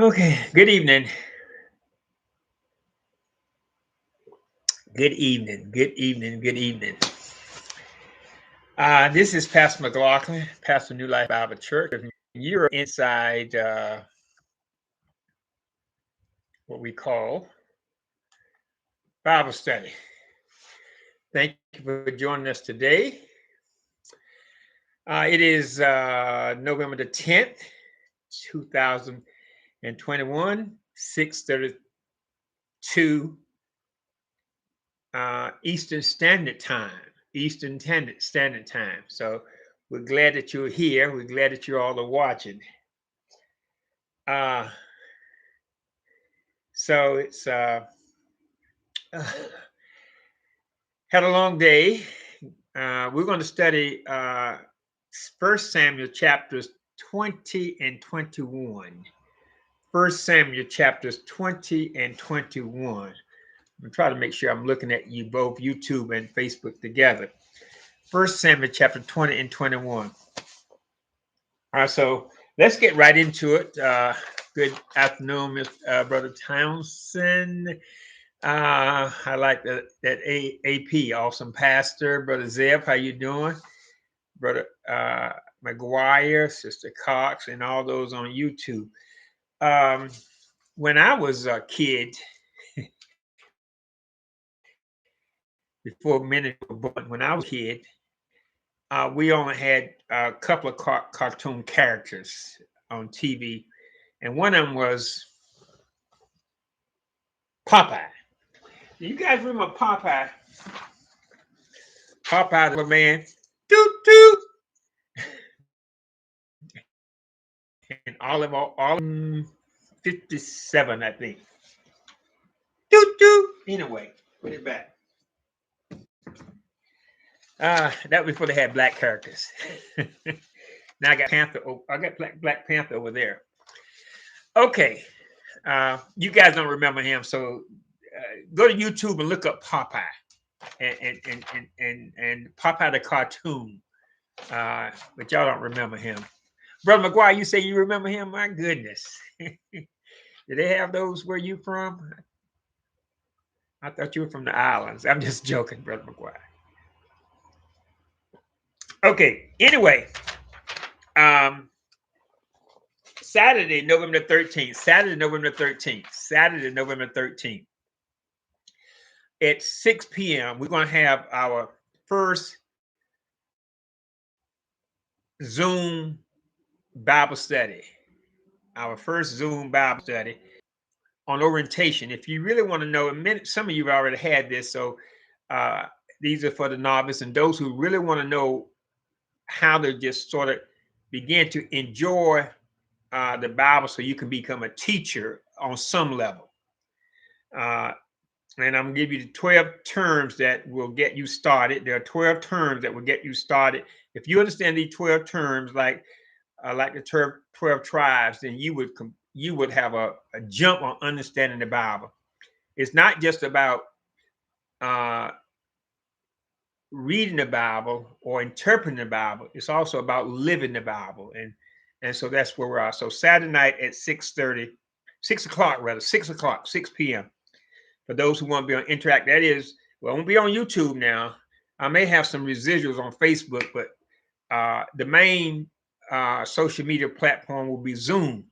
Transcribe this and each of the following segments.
Okay, good evening. Good evening. Good evening. Good evening. This is Pastor McLaughlin, Pastor New Life Bible Church. You're inside what we call Bible study. Thank you for joining us today. It is November the 10th, 2021, 6:32 Eastern Standard Time. Eastern Standard Time. So we're glad that you're here. We're glad that you all are watching. Uh, so it's had a long day. We're going to study First Samuel chapters 20 and 21. First Samuel chapters 20 and 21. I'm going to try to make sure I'm looking at you both YouTube and Facebook together. First Samuel chapter 20 and 21. So let's get right into it. Good afternoon, Brother Townsend. I like that AP, awesome pastor. Brother Zeb, how you doing? Brother McGuire, Sister Cox, and all those on YouTube. When I was a kid, before many were born, when I was a kid, we only had a couple of cartoon characters on TV, and one of them was Popeye. You guys remember Popeye? Popeye the man, toot toot, and all 57, I think. Toot toot. Anyway, put it back. That was before they had black characters. Now I got Panther. I got Black Panther over there. Okay, you guys don't remember him, so go to YouTube and look up Popeye and Popeye the cartoon. But y'all don't remember him. Brother McGuire, you say you remember him? My goodness. Did they have those where you from? I thought you were from the islands. I'm just joking, Brother McGuire. Okay, anyway. Saturday, November 13th. Saturday, November 13th. Saturday, November 13th. At 6 p.m., we're going to have our first Zoom Bible study. Our first Zoom Bible study on orientation. If you really want to know, some of you have already had this, so these are for the novice and those who really want to know how to just sort of begin to enjoy the Bible so you can become a teacher on some level. And I'm going to give you the 12 terms that will get you started. There are 12 terms that will get you started. If you understand these 12 terms, like the 12 tribes, then you would have a jump on understanding the Bible. It's not just about reading the Bible or interpreting the Bible. It's also about living the Bible. And so that's where we are. So Saturday night at 6 o'clock, 6 p.m. For those who want to be on Interact, that is, well, I won't be on YouTube now. I may have some residuals on Facebook, but the main social media platform will be Zoom.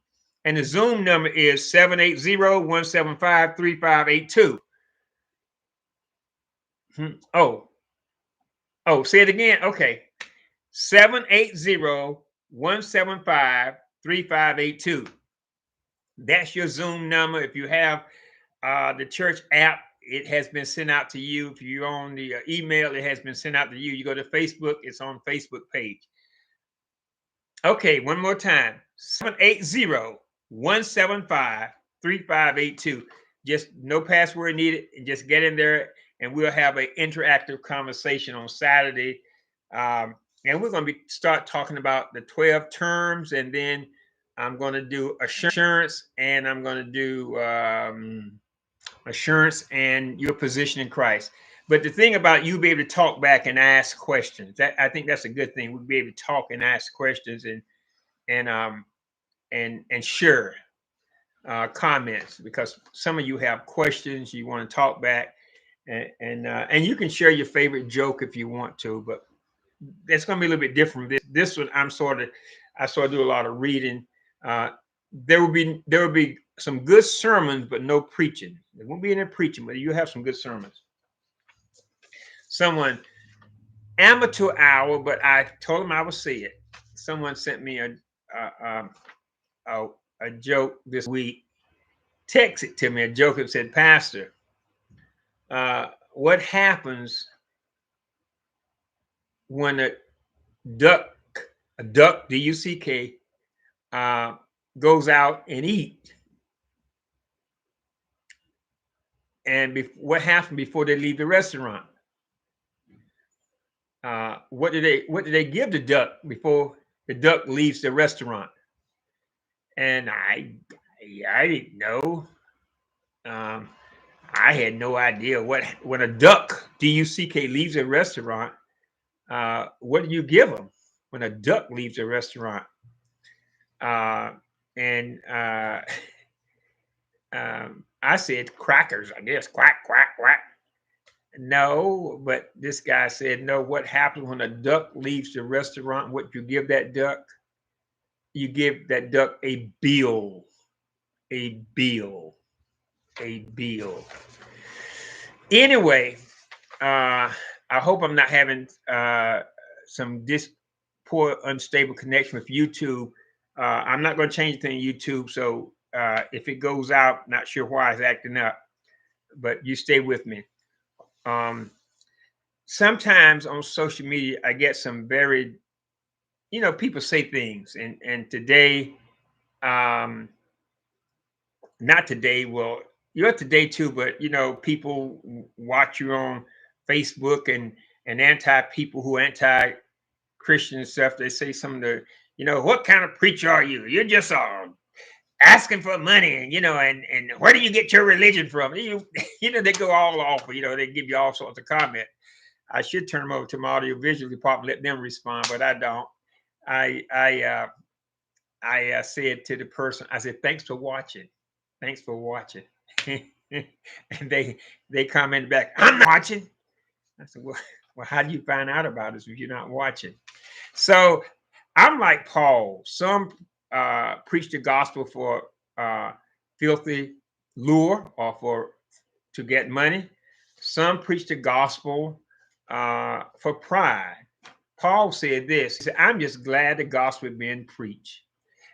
And the Zoom number is 780-175-3582. Say it again. Okay. 780-175-3582. That's your Zoom number. If you have the church app, it has been sent out to you. If you're on the email, it has been sent out to you. You go to Facebook, it's on Facebook page. Okay, one more time. 780-175-3582. Just no password needed. And just get in there and we'll have an interactive conversation on Saturday. And we're going to start talking about the 12 terms, and then I'm going to do assurance, and I'm going to do assurance and your position in Christ. But the thing about you be able to talk back and ask questions, I think that's a good thing. We'll be able to talk and ask questions and share. comments, because some of you have questions you want to talk back, and you can share your favorite joke if you want to, but it's going to be a little bit different. This one, I sort of do a lot of reading. Uh, there will be some good sermons, but no preaching. There won't be any preaching, but you have some good sermons. Someone amateur hour, but I told him I would see it. Someone sent me a, a, a joke this week. Texted to me a joke that said, "Pastor, what happens when duck, a duck, D-U-C-K, uh, goes out and eat, and what happened before they leave the restaurant? What do they give the duck before the duck leaves the restaurant?" And I didn't know. Um, I had no idea what when a duck, D-U-C-K, leaves a restaurant. What do you give them when a duck leaves a restaurant? Uh, and I said crackers, I guess. Quack, quack, quack. No, but this guy said, no, what happens when a duck leaves the restaurant? What you give that duck? You give that duck a bill, a bill, a bill. Anyway, I hope I'm not having some poor, unstable connection with YouTube. I'm not going to change anything in YouTube. So if it goes out, not sure why it's acting up, but you stay with me. Sometimes on social media, I get some very, people say things, and today, not today. Well, you're today too, but people watch you on Facebook, and anti people who anti Christian stuff. They say some of the, what kind of preacher are you? You're just asking for money, and where do you get your religion from? They go all off. They give you all sorts of comment. I should turn them over to my audio visual department, let them respond, but I don't. I said to the person, I said, thanks for watching. Thanks for watching. And they commented back, I'm not watching. I said, well, how do you find out about us if you're not watching? So I'm like Paul. Some preach the gospel for filthy lure or to get money. Some preach the gospel for pride. Paul said this. He said, I'm just glad the gospel is being preached.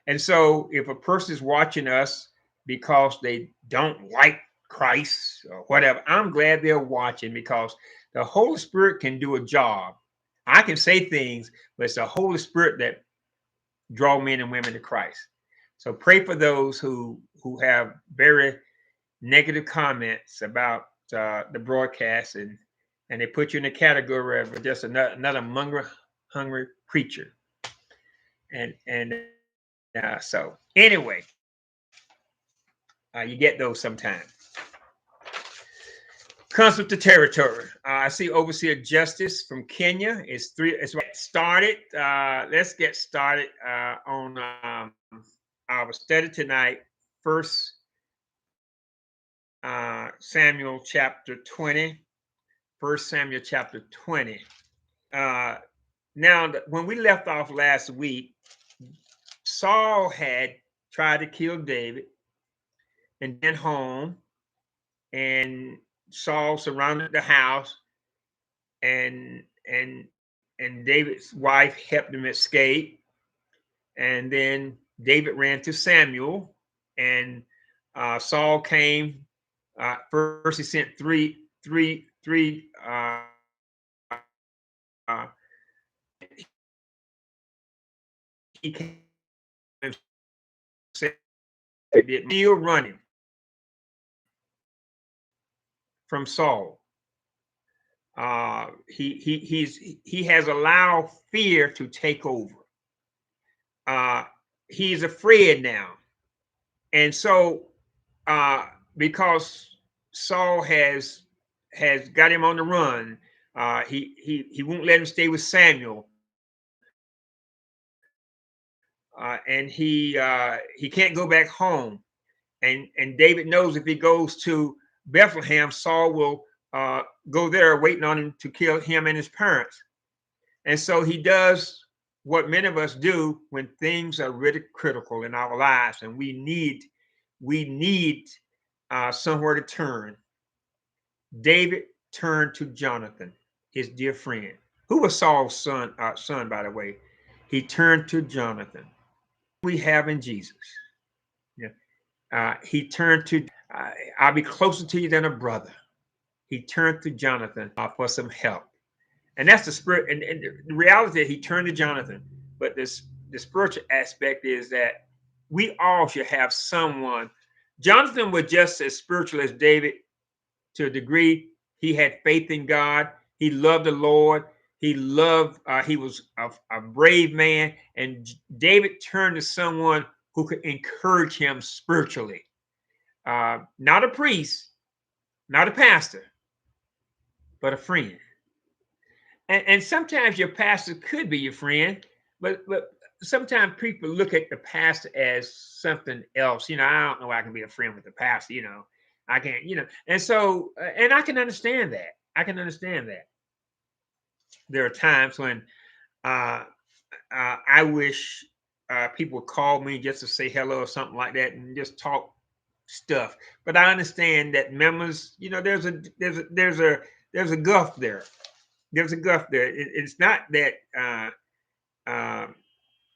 And so if a person is watching us because they don't like Christ or whatever, I'm glad they're watching, because the Holy Spirit can do a job. I can say things, but it's the Holy Spirit that draw men and women to Christ. So pray for those who have very negative comments about the broadcast, and they put you in the category of just another hungry preacher. And so anyway, you get those sometimes. Comes with the territory. I see Overseer Justice from Kenya. It's started. Let's get started on our study tonight. First Samuel chapter 20. First Samuel chapter 20. Now, when we left off last week, Saul had tried to kill David and then home, and Saul surrounded the house, and David's wife helped him escape. And then David ran to Samuel, and Saul came. First, he sent three. He came and said, "Still running from Saul. He has allowed fear to take over. He's afraid now, and so because Saul has got him on the run, he won't let him stay with Samuel, and he can't go back home, and David knows if he goes to Bethlehem, Saul will go there waiting on him to kill him and his parents. And so he does what many of us do when things are really critical in our lives, and we need somewhere to turn. David turned to Jonathan, his dear friend, who was Saul's son, by the way. He turned to Jonathan. We have in Jesus. Yeah. He turned to, I'll be closer to you than a brother. He turned to Jonathan for some help. And that's the spirit. And the reality that he turned to Jonathan. But the spiritual aspect is that we all should have someone. Jonathan was just as spiritual as David to a degree. He had faith in God. He loved the Lord. He was a brave man. And David turned to someone who could encourage him spiritually. Not a priest, not a pastor, but a friend. And sometimes your pastor could be your friend, but sometimes people look at the pastor as something else. I don't know. I can be a friend with the pastor. I can't. And so, and I can understand that. There are times when I wish people would call me just to say hello or something like that and just talk stuff. But I understand that members, there's a gulf there. There's a gulf there. It's not that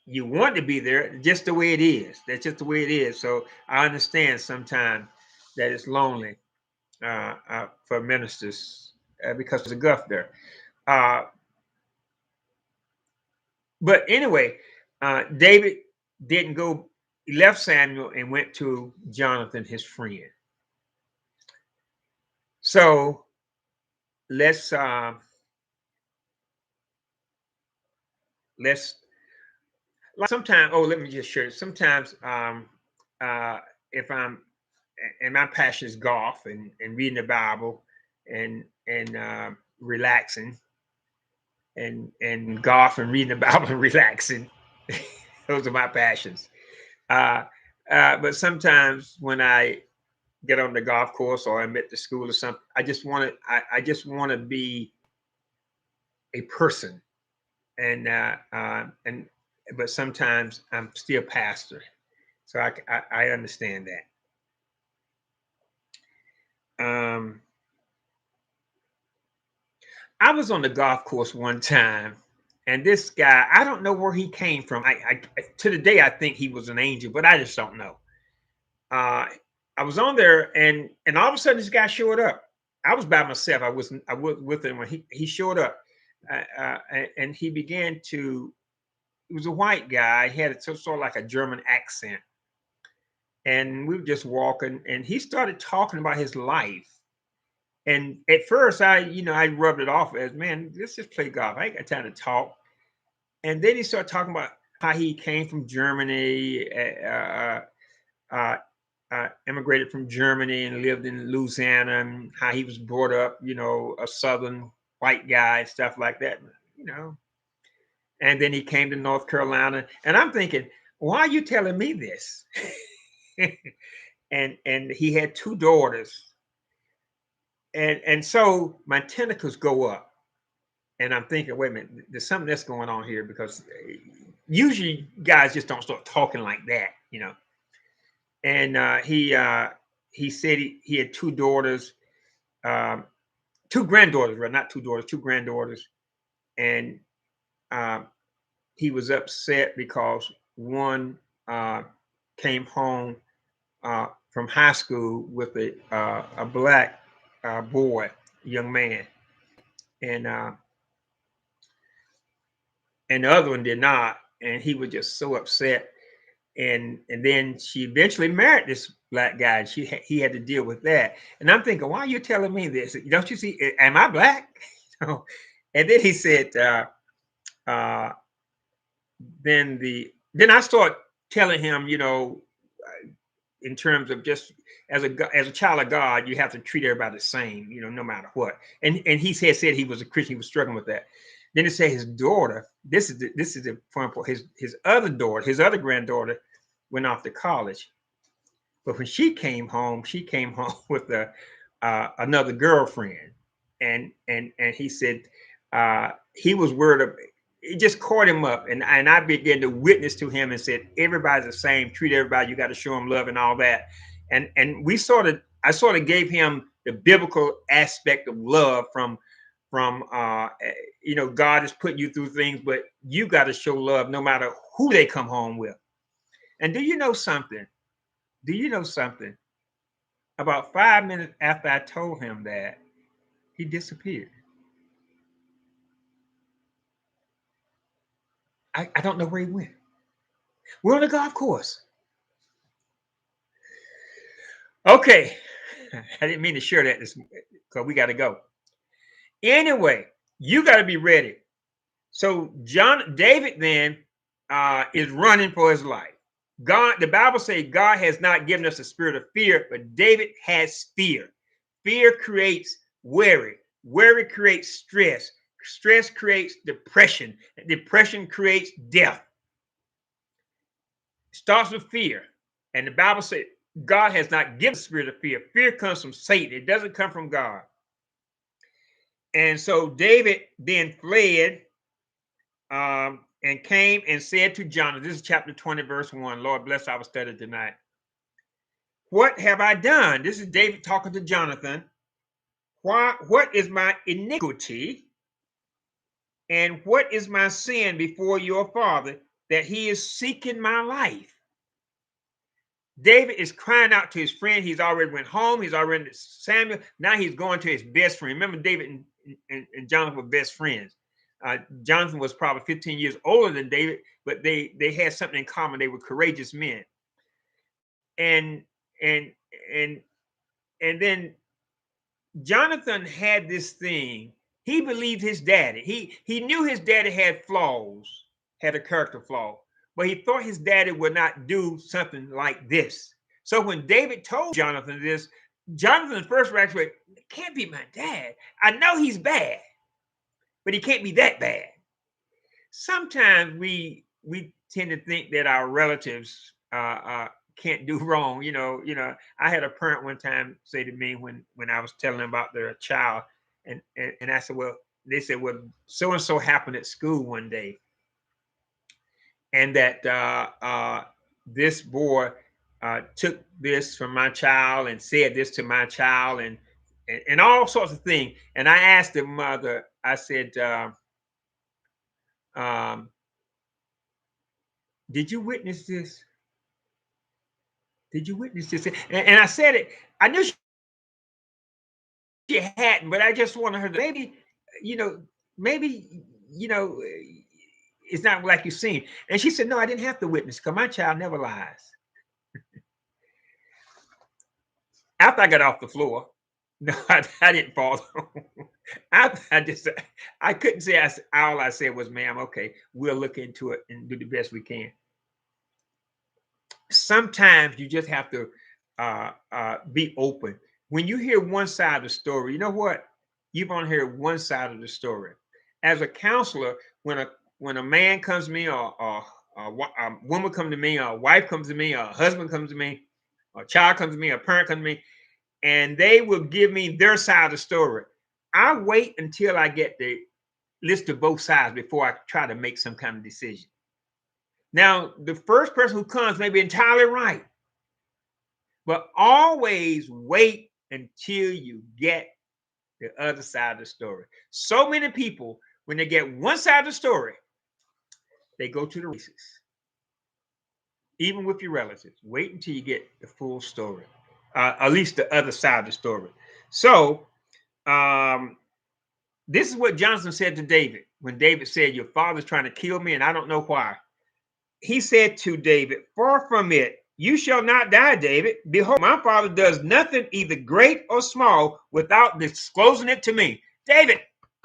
you want to be there, just the way it is. That's just the way it is. So I understand sometimes that it's lonely for ministers because there's a gulf there. But anyway, David didn't go. He left Samuel and went to Jonathan, his friend. So let's sometimes, let me just share. Sometimes if I'm, and my passion is golf and reading the Bible and relaxing and golf and reading the Bible and relaxing. Those are my passions. But sometimes when I get on the golf course or I'm at the school or something, I just want to be a person. But sometimes I'm still pastor, so I understand that. I was on the golf course one time, and this guy, I don't know where he came from. I to the day I think he was an angel, but I just don't know. I was on there, and all of a sudden this guy showed up. I was by myself. I was with him when he showed up, and he began to. He was a white guy. He had sort of like a German accent, and we were just walking, and he started talking about his life. And at first, I rubbed it off as, man, let's just play golf. I ain't got time to talk. And then he started talking about how he came from Germany, immigrated from Germany and lived in Louisiana, and how he was brought up, a Southern white guy, stuff like that, And then he came to North Carolina, and I'm thinking, why are you telling me this? and he had 2 daughters. And so my tentacles go up, and I'm thinking, wait a minute, there's something that's going on here, because usually guys just don't start talking like that. And he said he had 2 daughters, 2 granddaughters, right? Not 2 daughters, 2 granddaughters. And he was upset because one came home from high school with a black boy, young man, and the other one did not, and he was just so upset. And then she eventually married this black guy, and he had to deal with that. And I'm thinking, why are you telling me this? Don't you see? Am I black? And then he said, then I start telling him, in terms of just as a child of God, you have to treat everybody the same, no matter what. And he said he was a Christian, he was struggling with that. Then it said his daughter, this is the point, his other granddaughter went off to college. But when she came home with another girlfriend, and he said he was worried of. It just caught him up, and I began to witness to him and said, everybody's the same. Treat everybody. You got to show them love and all that. And I sort of gave him the biblical aspect of love from God is putting you through things, but you got to show love no matter who they come home with. And do you know something? About 5 minutes after I told him that, he disappeared. I don't know where he went. We're on the golf course. Okay. I didn't mean to share that because we got to go. Anyway, you got to be ready. So David then is running for his life. The Bible says God has not given us a spirit of fear, but David has fear. Fear creates worry. Worry creates stress. Stress creates depression. Depression creates death. It starts with fear. And the Bible says God has not given us a spirit of fear. Fear comes from Satan. It doesn't come from God. And so David then fled and came and said to Jonathan, this is chapter 20, verse 1. Lord, bless our study tonight. What have I done? This is David talking to Jonathan. What is my iniquity? And what is my sin before your father that he is seeking my life? David is crying out to his friend. He's already went home. He's already to Samuel. Now he's going to his best friend. Remember, David and Jonathan were best friends. Jonathan was probably 15 years older than David, but they had something in common. They were courageous men. And then Jonathan had this thing. He believed his daddy. He knew his daddy had flaws, had a character flaw, but he thought his daddy would not do something like this. So when David told Jonathan this, Jonathan's first reaction was, it can't be my dad. I know he's bad, but he can't be that bad. Sometimes we tend to think that our relatives can't do wrong. I had a parent one time say to me when I was telling them about their child, and I said, well, they said, well, so and so happened at school one day, and that this boy took this from my child and said this to my child, and all sorts of things. And I asked the mother, I said, did you witness this? Did you witness this? And I said it. I knew she hadn't, but I just wanted her to maybe, it's not like you seen. And she said, no, I didn't have to witness because my child never lies. After I got off the floor, no, I didn't fall. I couldn't say, all I said was, ma'am, okay, we'll look into it and do the best we can. Sometimes you just have to be open. When you hear one side of the story, you know what? You've only heard one side of the story. As a counselor, when a man comes to me, or a woman comes to me, or a wife comes to me, or a husband comes to me, or a child comes to me, or a parent comes to me, and they will give me their side of the story, I wait until I get the list of both sides before I try to make some kind of decision. Now, the first person who comes may be entirely right, but always wait until you get the other side of the story. So many people, when they get one side of the story, they go to the races. Even with your relatives, wait until you get the full story, at least the other side of the story. So, this is what Jonathan said to David when David said, your father's trying to kill me and I don't know why. He said to David, far from it, you shall not die, David. Behold, my father does nothing, either great or small, without disclosing it to me. David,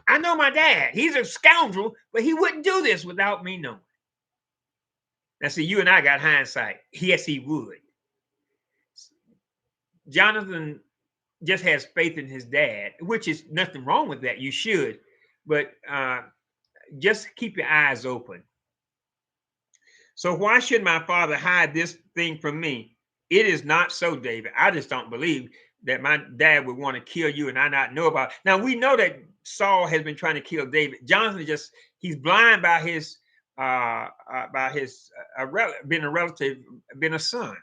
I know my dad. He's a scoundrel, but he wouldn't do this without me knowing. Now, see, you and I got hindsight. Yes, he would. Jonathan just has faith in his dad, which is nothing wrong with that. You should. But just keep your eyes open. So why should my father hide this thing from me? It is not so, David. I just don't believe that my dad would want to kill you and I not know about it. Now we know that Saul has been trying to kill David. Jonathan just he's blind by his being a relative, being a son.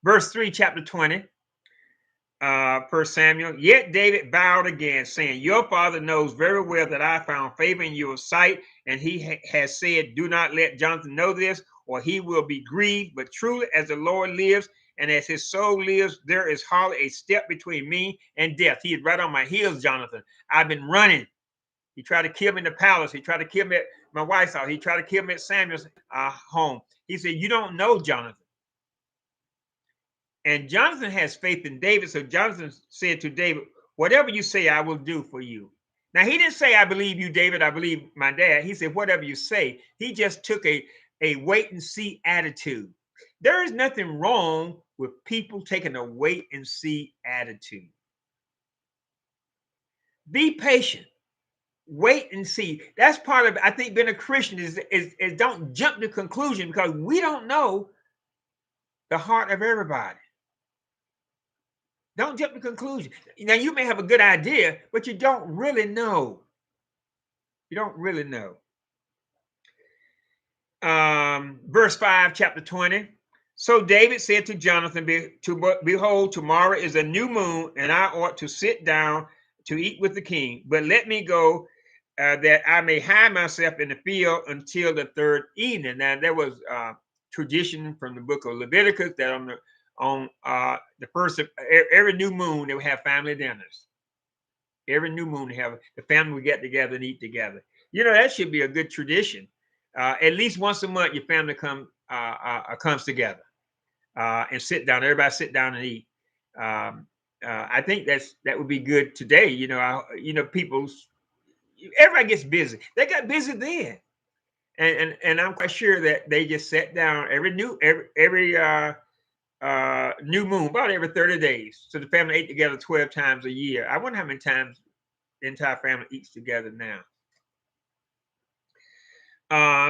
Verse 3, chapter 20. 1 Samuel. Yet David vowed again, saying, your father knows very well that I found favor in your sight, and he has said, do not let Jonathan know this, or he will be grieved. But truly, as the Lord lives, and as his soul lives, there is hardly a step between me and death. He is right on my heels, Jonathan. I've been running. He tried to kill me in the palace. He tried to kill me at my wife's house. He tried to kill me at Samuel's home. He said, you don't know, Jonathan. And Jonathan has faith in David. So Jonathan said to David, whatever you say, I will do for you. Now, he didn't say, I believe you, David. I believe my dad. He said, whatever you say. He just took a wait and see attitude. There is nothing wrong with people taking a wait and see attitude. Be patient. Wait and see. That's part of, I think, being a Christian is don't jump to conclusion, because we don't know the heart of everybody. Don't jump to conclusion. Now, you may have a good idea, but you don't really know. You don't really know. Verse 5, chapter 20. So David said to Jonathan, behold, tomorrow is a new moon, and I ought to sit down to eat with the king. But let me go, that I may hide myself in the field until the third evening. Now, there was tradition from the book of Leviticus that on the first of every new moon, they would have family dinners. Every new moon, the family would get together and eat together. You know, that should be a good tradition. At least once a month, your family comes together and sit down. Everybody sit down and eat. I think that would be good today. You know, everybody gets busy. They got busy then, and I'm quite sure that they just sat down every new moon, about every 30 days. So the family ate together 12 times a year. I wonder how many times the entire family eats together now.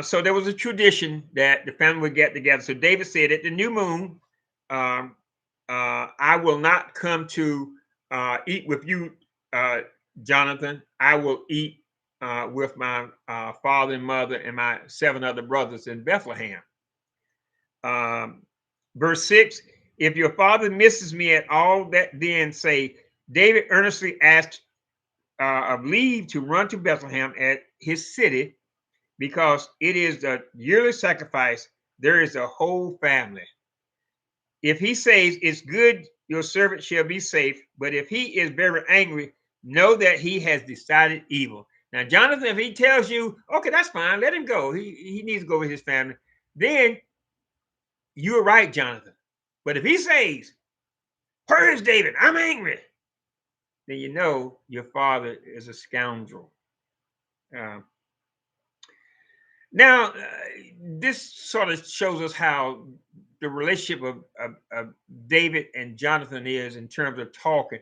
So there was a tradition that the family would get together. So David said, at the new moon, I will not come to eat with you, Jonathan. I will eat with my father and mother and my 7 other brothers in Bethlehem. Verse 6, if your father misses me at all, that then say, David earnestly asked of leave to run to Bethlehem at his city, because it is the yearly sacrifice. There is a whole family. If he says, it's good, your servant shall be safe. But if he is very angry, know that he has decided evil. Now, Jonathan, if he tells you, okay, that's fine, let him go. He needs to go with his family. Then you're right, Jonathan. But if he says, where is David? I'm angry. Then you know your father is a scoundrel. Now, this sort of shows us how the relationship of David and Jonathan is in terms of talking.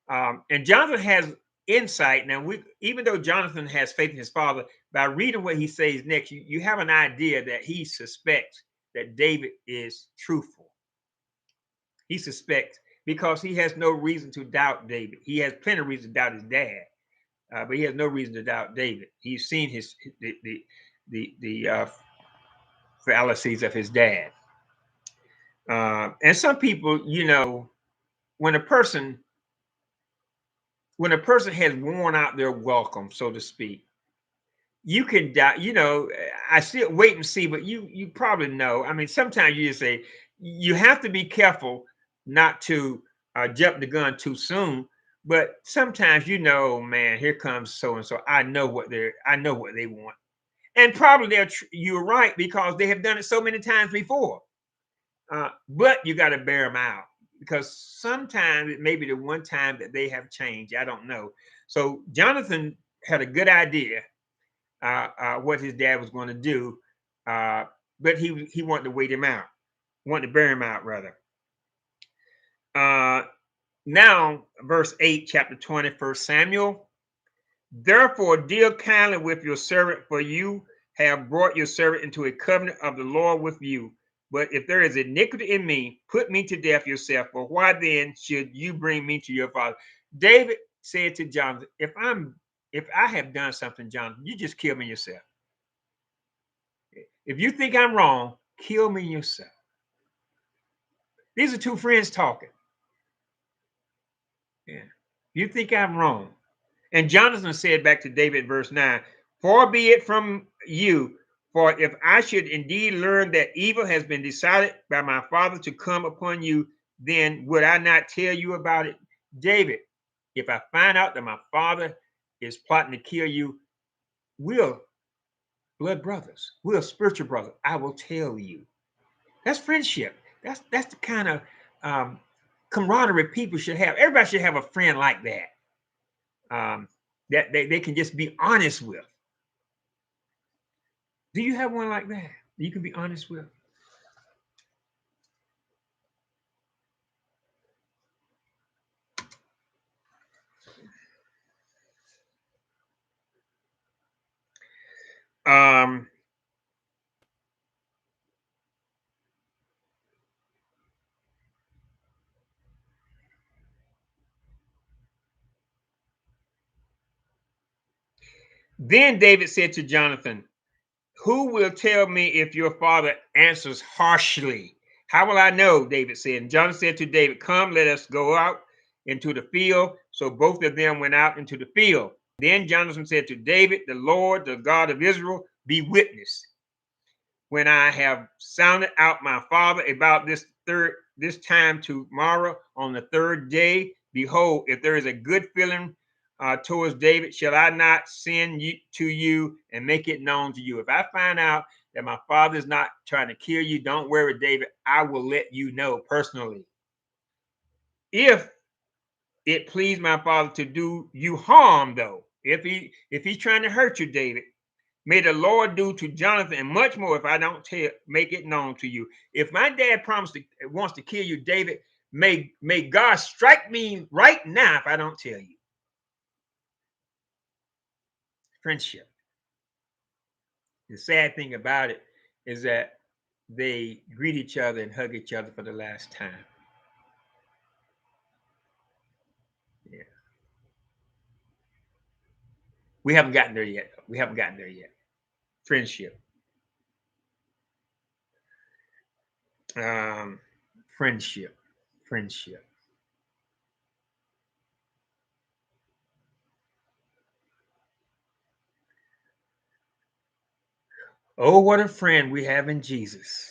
And Jonathan has insight. Now, even though Jonathan has faith in his father, by reading what he says next, you have an idea that he suspects that David is truthful. He suspects, because he has no reason to doubt David. He has plenty of reason to doubt his dad, but he has no reason to doubt David. He's seen the fallacies of his dad. And some people, you know, when a person has worn out their welcome, so to speak, you can doubt. You know, I still wait and see, but you probably know. I mean, sometimes you just say you have to be careful not to jump the gun too soon. But sometimes, you know, man, here comes so and so. I know what they want. And probably you're right, because they have done it so many times before. But you got to bear them out, because sometimes it may be the one time that they have changed. I don't know. So Jonathan had a good idea what his dad was going to do, but he wanted to wait him out, wanted to bear him out rather. Now, verse 8, chapter 20, 1 Samuel. Therefore, deal kindly with your servant, for you have brought your servant into a covenant of the Lord with you. But if there is iniquity in me, put me to death yourself. For why then should you bring me to your father? David said to Jonathan, if I have done something, Jonathan, you just kill me yourself. If you think I'm wrong, kill me yourself. These are two friends talking. Yeah. You think I'm wrong. And Jonathan said back to David, verse 9, far be it from you, for if I should indeed learn that evil has been decided by my father to come upon you, then would I not tell you about it? David, if I find out that my father is plotting to kill you, we're blood brothers. We're spiritual brothers. I will tell you. That's friendship. That's the kind of um, camaraderie people should have. Everybody should have a friend like that. That they can just be honest with. Do you have one like that you can be honest with? Um, then David said to Jonathan, who will tell me if your father answers harshly? How will I know? David said. And Jonathan said to David, come, let us go out into the field. So both of them went out into the field. Then Jonathan said to David, the Lord, the God of Israel, be witness. When I have sounded out my father about this time tomorrow on the third day, behold, if there is a good feeling towards David, shall I not send you to you and make it known to you? If I find out that my father is not trying to kill you, don't worry, David. I will let you know personally. If it please my father to do you harm, though, if he's trying to hurt you, David, may the Lord do to Jonathan and much more if I don't make it known to you. If my dad wants to kill you, David, may God strike me right now if I don't tell you. Friendship. The sad thing about it is that they greet each other and hug each other for the last time. Yeah. We haven't gotten there yet. We haven't gotten there yet. Friendship. Um, friendship. Friendship. Oh, what a friend we have in Jesus.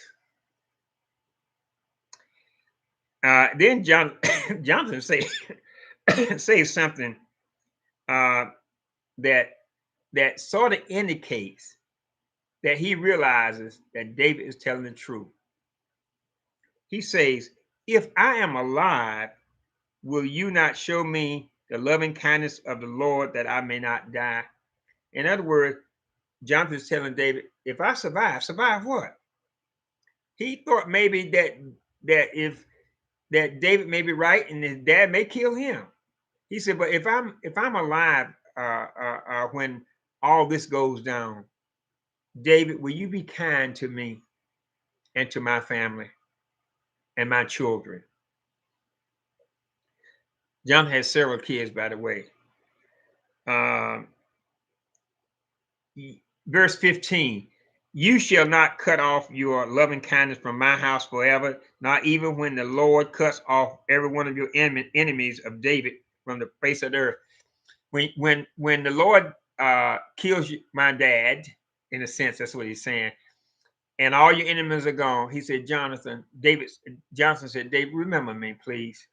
Then Jonathan say something uh, that sort of indicates that he realizes that David is telling the truth. He says, "If I am alive, will you not show me the loving kindness of the Lord that I may not die?" In other words, Jonathan is telling David, "If I survive what?" He thought maybe that David may be right and his dad may kill him. He said, "But if I'm alive when all this goes down, David, will you be kind to me and to my family and my children?" John has several kids, by the way. Um, verse 15, you shall not cut off your loving kindness from my house forever, not even when the Lord cuts off every one of your enemies of David from the face of the earth. When the Lord kills my dad, in a sense, that's what he's saying, and all your enemies are gone, he said, Jonathan said, David, remember me, please.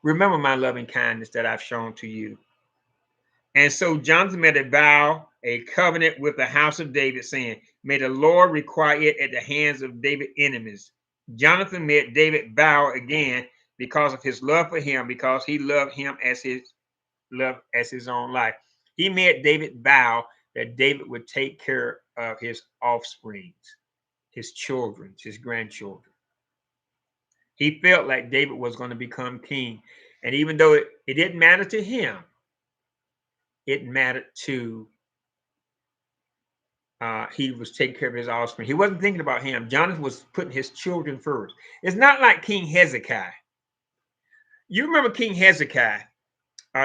Remember my loving kindness that I've shown to you. And so Jonathan made a vow, a covenant with the house of David, saying, may the Lord require it at the hands of David's enemies. Jonathan made David vow again because of his love for him, because he loved him as his own life. He made David vow that David would take care of his offspring, his children, his grandchildren. He felt like David was going to become king. And even though it didn't matter to him, it mattered to he was taking care of his offspring. He wasn't thinking about him. Jonathan was putting his children first. It's not like King Hezekiah. You remember King Hezekiah,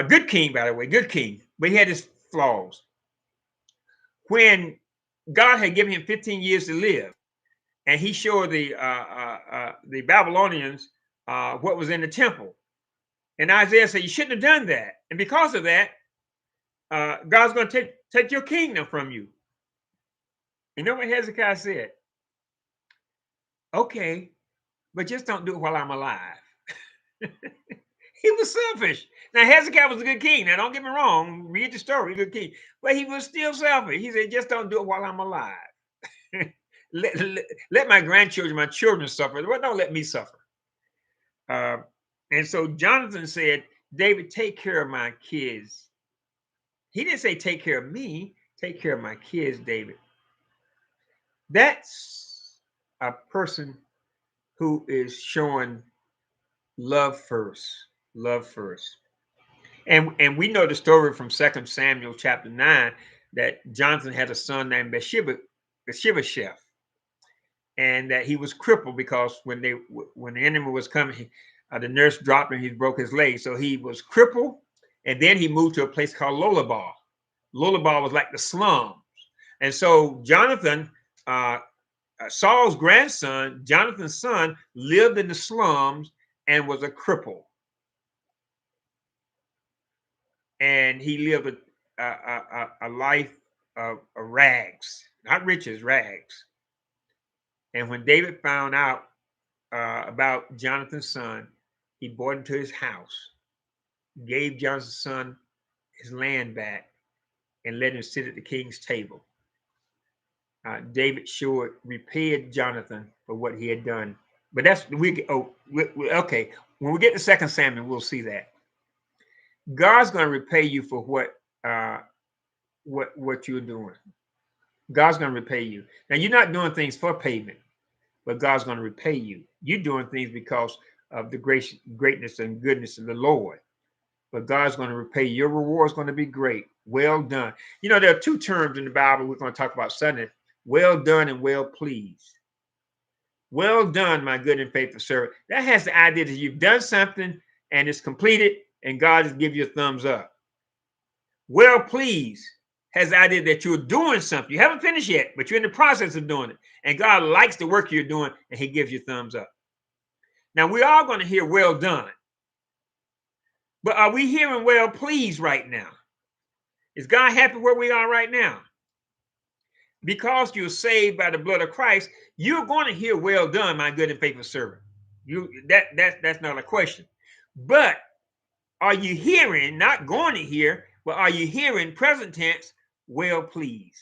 good king, by the way, good king, but he had his flaws. When God had given him 15 years to live, and he showed the Babylonians what was in the temple, and Isaiah said, "You shouldn't have done that," and because of that, God's going to take your kingdom from you. You know what Hezekiah said? Okay, but just don't do it while I'm alive. He was selfish. Now, Hezekiah was a good king. Now, don't get me wrong. Read the story, good king. But he was still selfish. He said, just don't do it while I'm alive. let my grandchildren, my children suffer. Well, don't let me suffer. Uh, and so Jonathan said, David, take care of my kids. He didn't say take care of me. Take care of my kids, David. That's a person who is showing love first. Love first. And we know the story from 2 Samuel chapter 9 that Jonathan had a son named Bathsheba, and that he was crippled because when the enemy was coming, the nurse dropped him, he broke his leg. So he was crippled, and then he moved to a place called Lodabar. Lodabar was like the slums. And so Jonathan, Saul's grandson, Jonathan's son, lived in the slums and was a cripple. And he lived a life of rags, not riches, rags. And when David found out about Jonathan's son, he brought him to his house, gave Jonathan's son his land back, and let him sit at the king's table. David sure repaid Jonathan for what he had done. But that's okay. When we get to 2 Samuel, we'll see that God's going to repay you for what you're doing. God's going to repay you. Now, you're not doing things for payment, but God's going to repay you. You're doing things because of the greatness and goodness of the Lord. But God's going to repay you. Your reward is going to be great. Well done. You know, there are two terms in the Bible we're going to talk about Sunday: well done and well pleased. Well done, my good and faithful servant. That has the idea that you've done something and it's completed, and God just give you a thumbs up. Well pleased has the idea that you're doing something. You haven't finished yet, but you're in the process of doing it. And God likes the work you're doing, and he gives you thumbs up. Now, we're all going to hear well done. But are we hearing well pleased right now? Is God happy where we are right now? Because you're saved by the blood of Christ, you're going to hear well done, my good and faithful servant. That's not a question. But are you hearing, not going to hear, but are you hearing present tense, well pleased?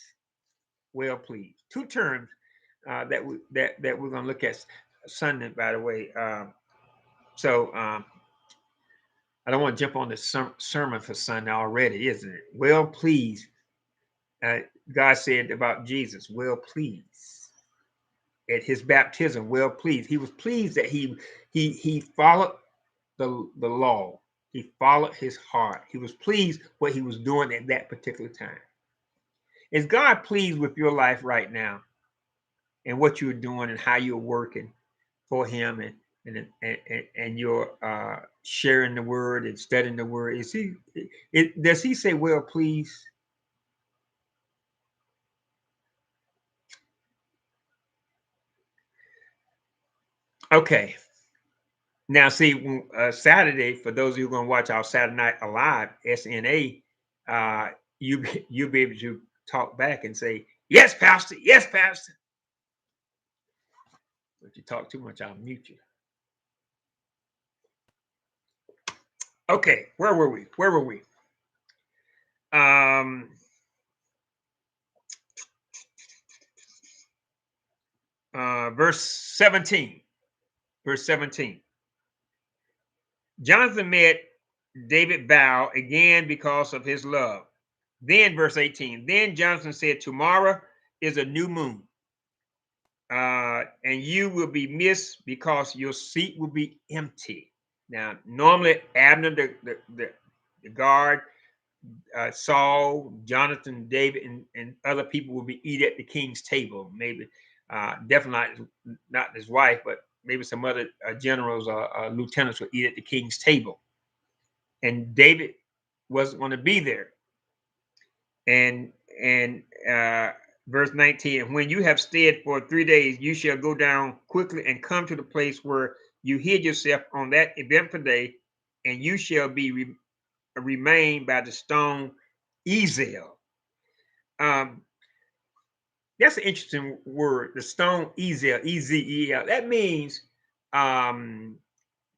Well pleased. Two terms that we're going to look at Sunday, by the way. I don't want to jump on the sermon for Sunday already, isn't it? Well pleased. God said about Jesus, well pleased. At his baptism, well pleased. He was pleased that he followed the law. He followed his heart. He was pleased what he was doing at that particular time. Is God pleased with your life right now and what you're doing and how you're working for him and you're sharing the word and studying the word? Does he say, well, please? Okay. Now, see, Saturday, for those of you who are going to watch our Saturday Night Alive, SNA, you'll be able to talk back and say, yes, Pastor, yes, Pastor. But if you talk too much, I'll mute you. Okay, where were we? Verse 17. Verse 17. Jonathan met David bow again because of his love. Then, verse 18. Then Jonathan said, tomorrow is a new moon. And you will be missed because your seat will be empty. Now, normally Abner, the guard, Saul, Jonathan, David, and other people will be eat at the king's table. Maybe, definitely not his wife, but maybe some other generals or lieutenants will eat at the king's table. And David wasn't going to be there. And verse 19, when you have stayed for 3 days, you shall go down quickly and come to the place where you hid yourself on that eventful day, and you shall be remain by the stone Ezel. Um, that's an interesting word, the stone Ezel, E-Z-E-L. That means um,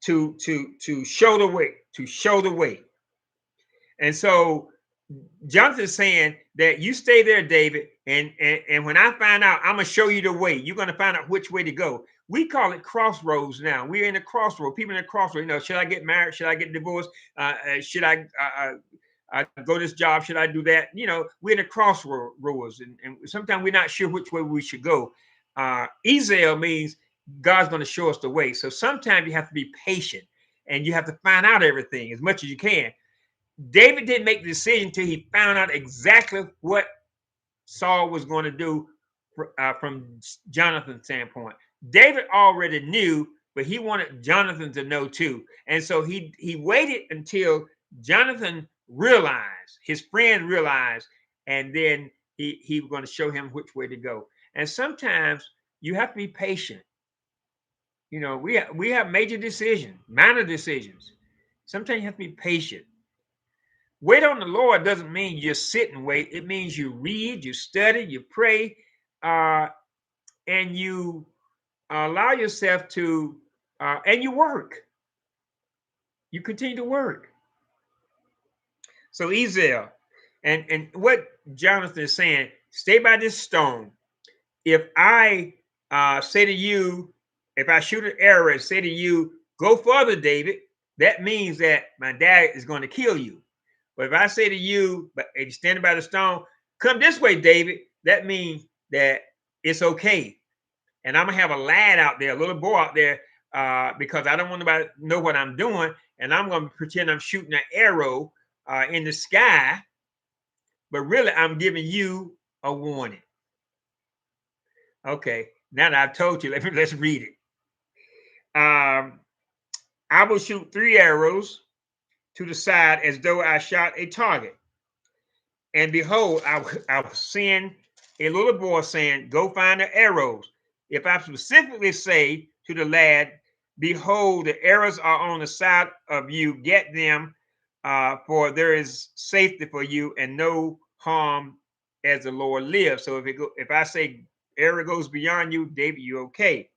to show the way, to show the way. And so Jonathan's saying that you stay there, David, and when I find out, I'm gonna show you the way. You're gonna find out which way to go. We call it crossroads now. We're in a crossroad. People in a crossroad. You know, should I get married? Should I get divorced? Should I go this job? Should I do that? You know, we're in a crossroads, and sometimes we're not sure which way we should go. Ezel means God's going to show us the way. So sometimes you have to be patient, and you have to find out everything as much as you can. David didn't make the decision until he found out exactly what Saul was going to do from Jonathan's standpoint. David already knew, but he wanted Jonathan to know too. And so he waited until Jonathan realized, his friend realized, and then he was going to show him which way to go. And sometimes you have to be patient. You know, we have major decisions, minor decisions. Sometimes you have to be patient. Wait on the Lord doesn't mean you sit and wait. It means you read, you study, you pray, and you allow yourself to, and you work. You continue to work. So Ezel, and what Jonathan is saying, stay by this stone. If I say to you, if I shoot an arrow and say to you, go further, David, that means that my dad is going to kill you. But if I say to you, but if you're standing by the stone, come this way, David, that means that it's okay. And I'm gonna have a lad out there, a little boy out there, because I don't want anybody to know what I'm doing, and I'm gonna pretend I'm shooting an arrow in the sky, but really I'm giving you a warning. Okay, now that I've told you, let's read it. I will shoot 3 arrows to the side as though I shot a target. And behold, I will send a little boy saying, go find the arrows. If I specifically say to the lad, behold, the arrows are on the side of you, get them, for there is safety for you and no harm as the Lord lives. So if I say arrow goes beyond you, David, you okay.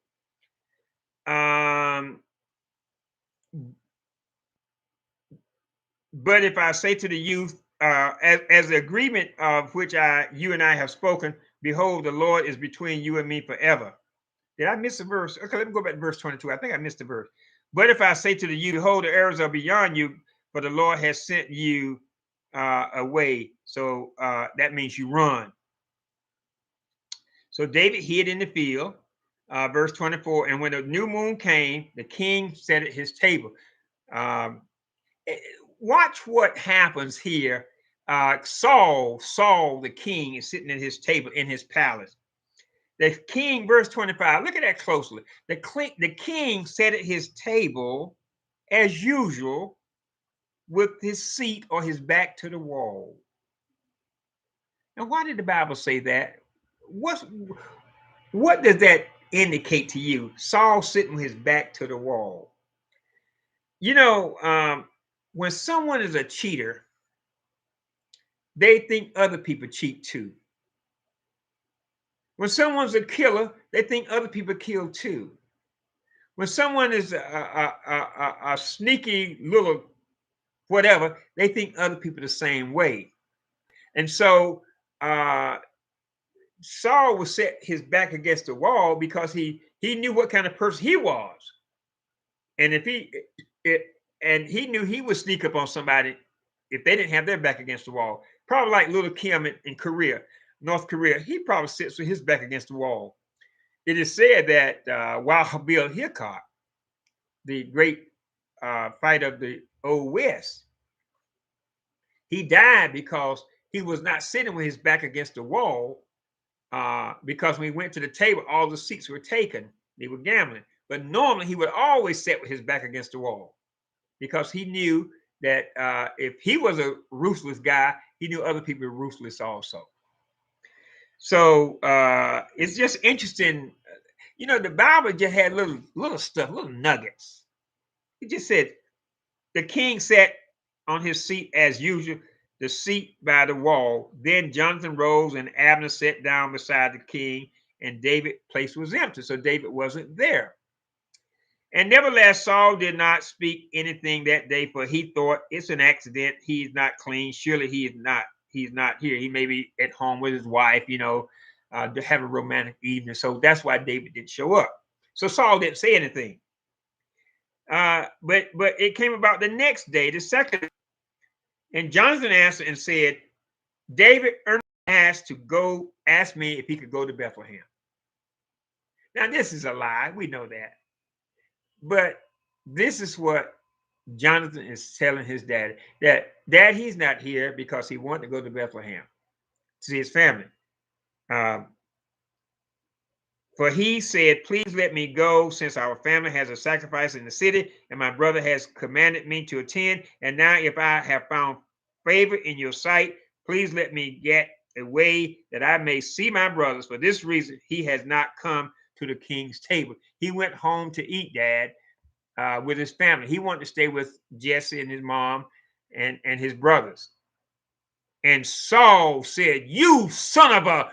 But if I say to the youth, as the agreement of which you and I have spoken, behold, the Lord is between you and me forever. Did I miss a verse? Okay, let me go back to verse 22. I think I missed a verse. But if I say to the youth, behold, the arrows are beyond you, for the Lord has sent you away. So that means you run. So David hid in the field. Verse 24. And when the new moon came, the king sat at his table. Um, Watch what happens here. Saul, the king, is sitting at his table in his palace. The king, verse 25, look at that closely. The king sat at his table as usual with his seat or his back to the wall. Now, why did the Bible say that? What does that indicate to you? Saul sitting with his back to the wall. You know, when someone is a cheater, they think other people cheat too. When someone's a killer, they think other people kill too. When someone is a sneaky little whatever, they think other people the same way. And so Saul would set his back against the wall because he knew what kind of person he was. And if he knew he would sneak up on somebody if they didn't have their back against the wall. Probably like little Kim in Korea, North Korea. He probably sits with his back against the wall. It is said that while Bill Hickok, the great fighter of the Old West, He died because he was not sitting with his back against the wall. Because when he went to the table, all the seats were taken. They were gambling. But normally he would always sit with his back against the wall because he knew that if he was a ruthless guy, he knew other people were ruthless also. So it's just interesting. You know, the Bible just had little stuff, little nuggets. It just said the king sat on his seat as usual, the seat by the wall. Then Jonathan rose and Abner sat down beside the king, and David's place was empty. So David wasn't there. And nevertheless, Saul did not speak anything that day, for he thought it's an accident. He's not clean. Surely he's not here. He may be at home with his wife, to have a romantic evening. So that's why David didn't show up. So Saul didn't say anything. But it came about the next day, the second, and Jonathan answered and said, David earnestly asked to go, ask me if he could go to Bethlehem. Now this is a lie. We know that. But this is what Jonathan is telling his dad, that dad, he's not here because he wanted to go to Bethlehem to see his family. For he said, please let me go, since our family has a sacrifice in the city, and my brother has commanded me to attend. And now, if I have found favor in your sight, please let me get away that I may see my brothers. For this reason, he has not come to the king's table. He went home to eat, Dad, with his family. He wanted to stay with Jesse and his mom and his brothers. And Saul said, you son of a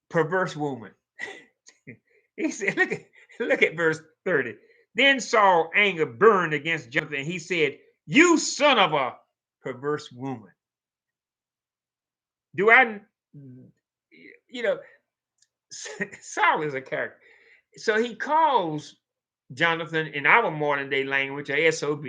perverse woman. He said, look at verse 30. Then Saul anger burned against Jonathan. He said, you son of a perverse woman. Do I, Saul is a character. So he calls Jonathan, in our modern day language, a SOB.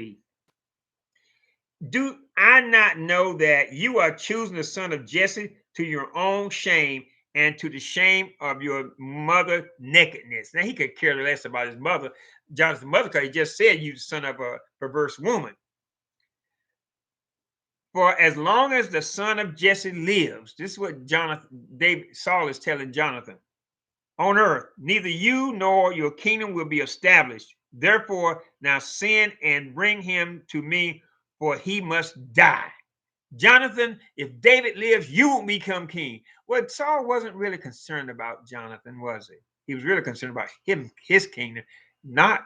Do I not know that you are choosing the son of Jesse to your own shame and to the shame of your mother nakedness? Now he could care less about his mother, Jonathan's mother, because he just said, you son of a perverse woman. For as long as the son of Jesse lives, this is what Saul is telling Jonathan, on earth, neither you nor your kingdom will be established. Therefore, now send and bring him to me, for he must die. Jonathan, if David lives, you will become king. Well, Saul wasn't really concerned about Jonathan, was he? He was really concerned about his kingdom, not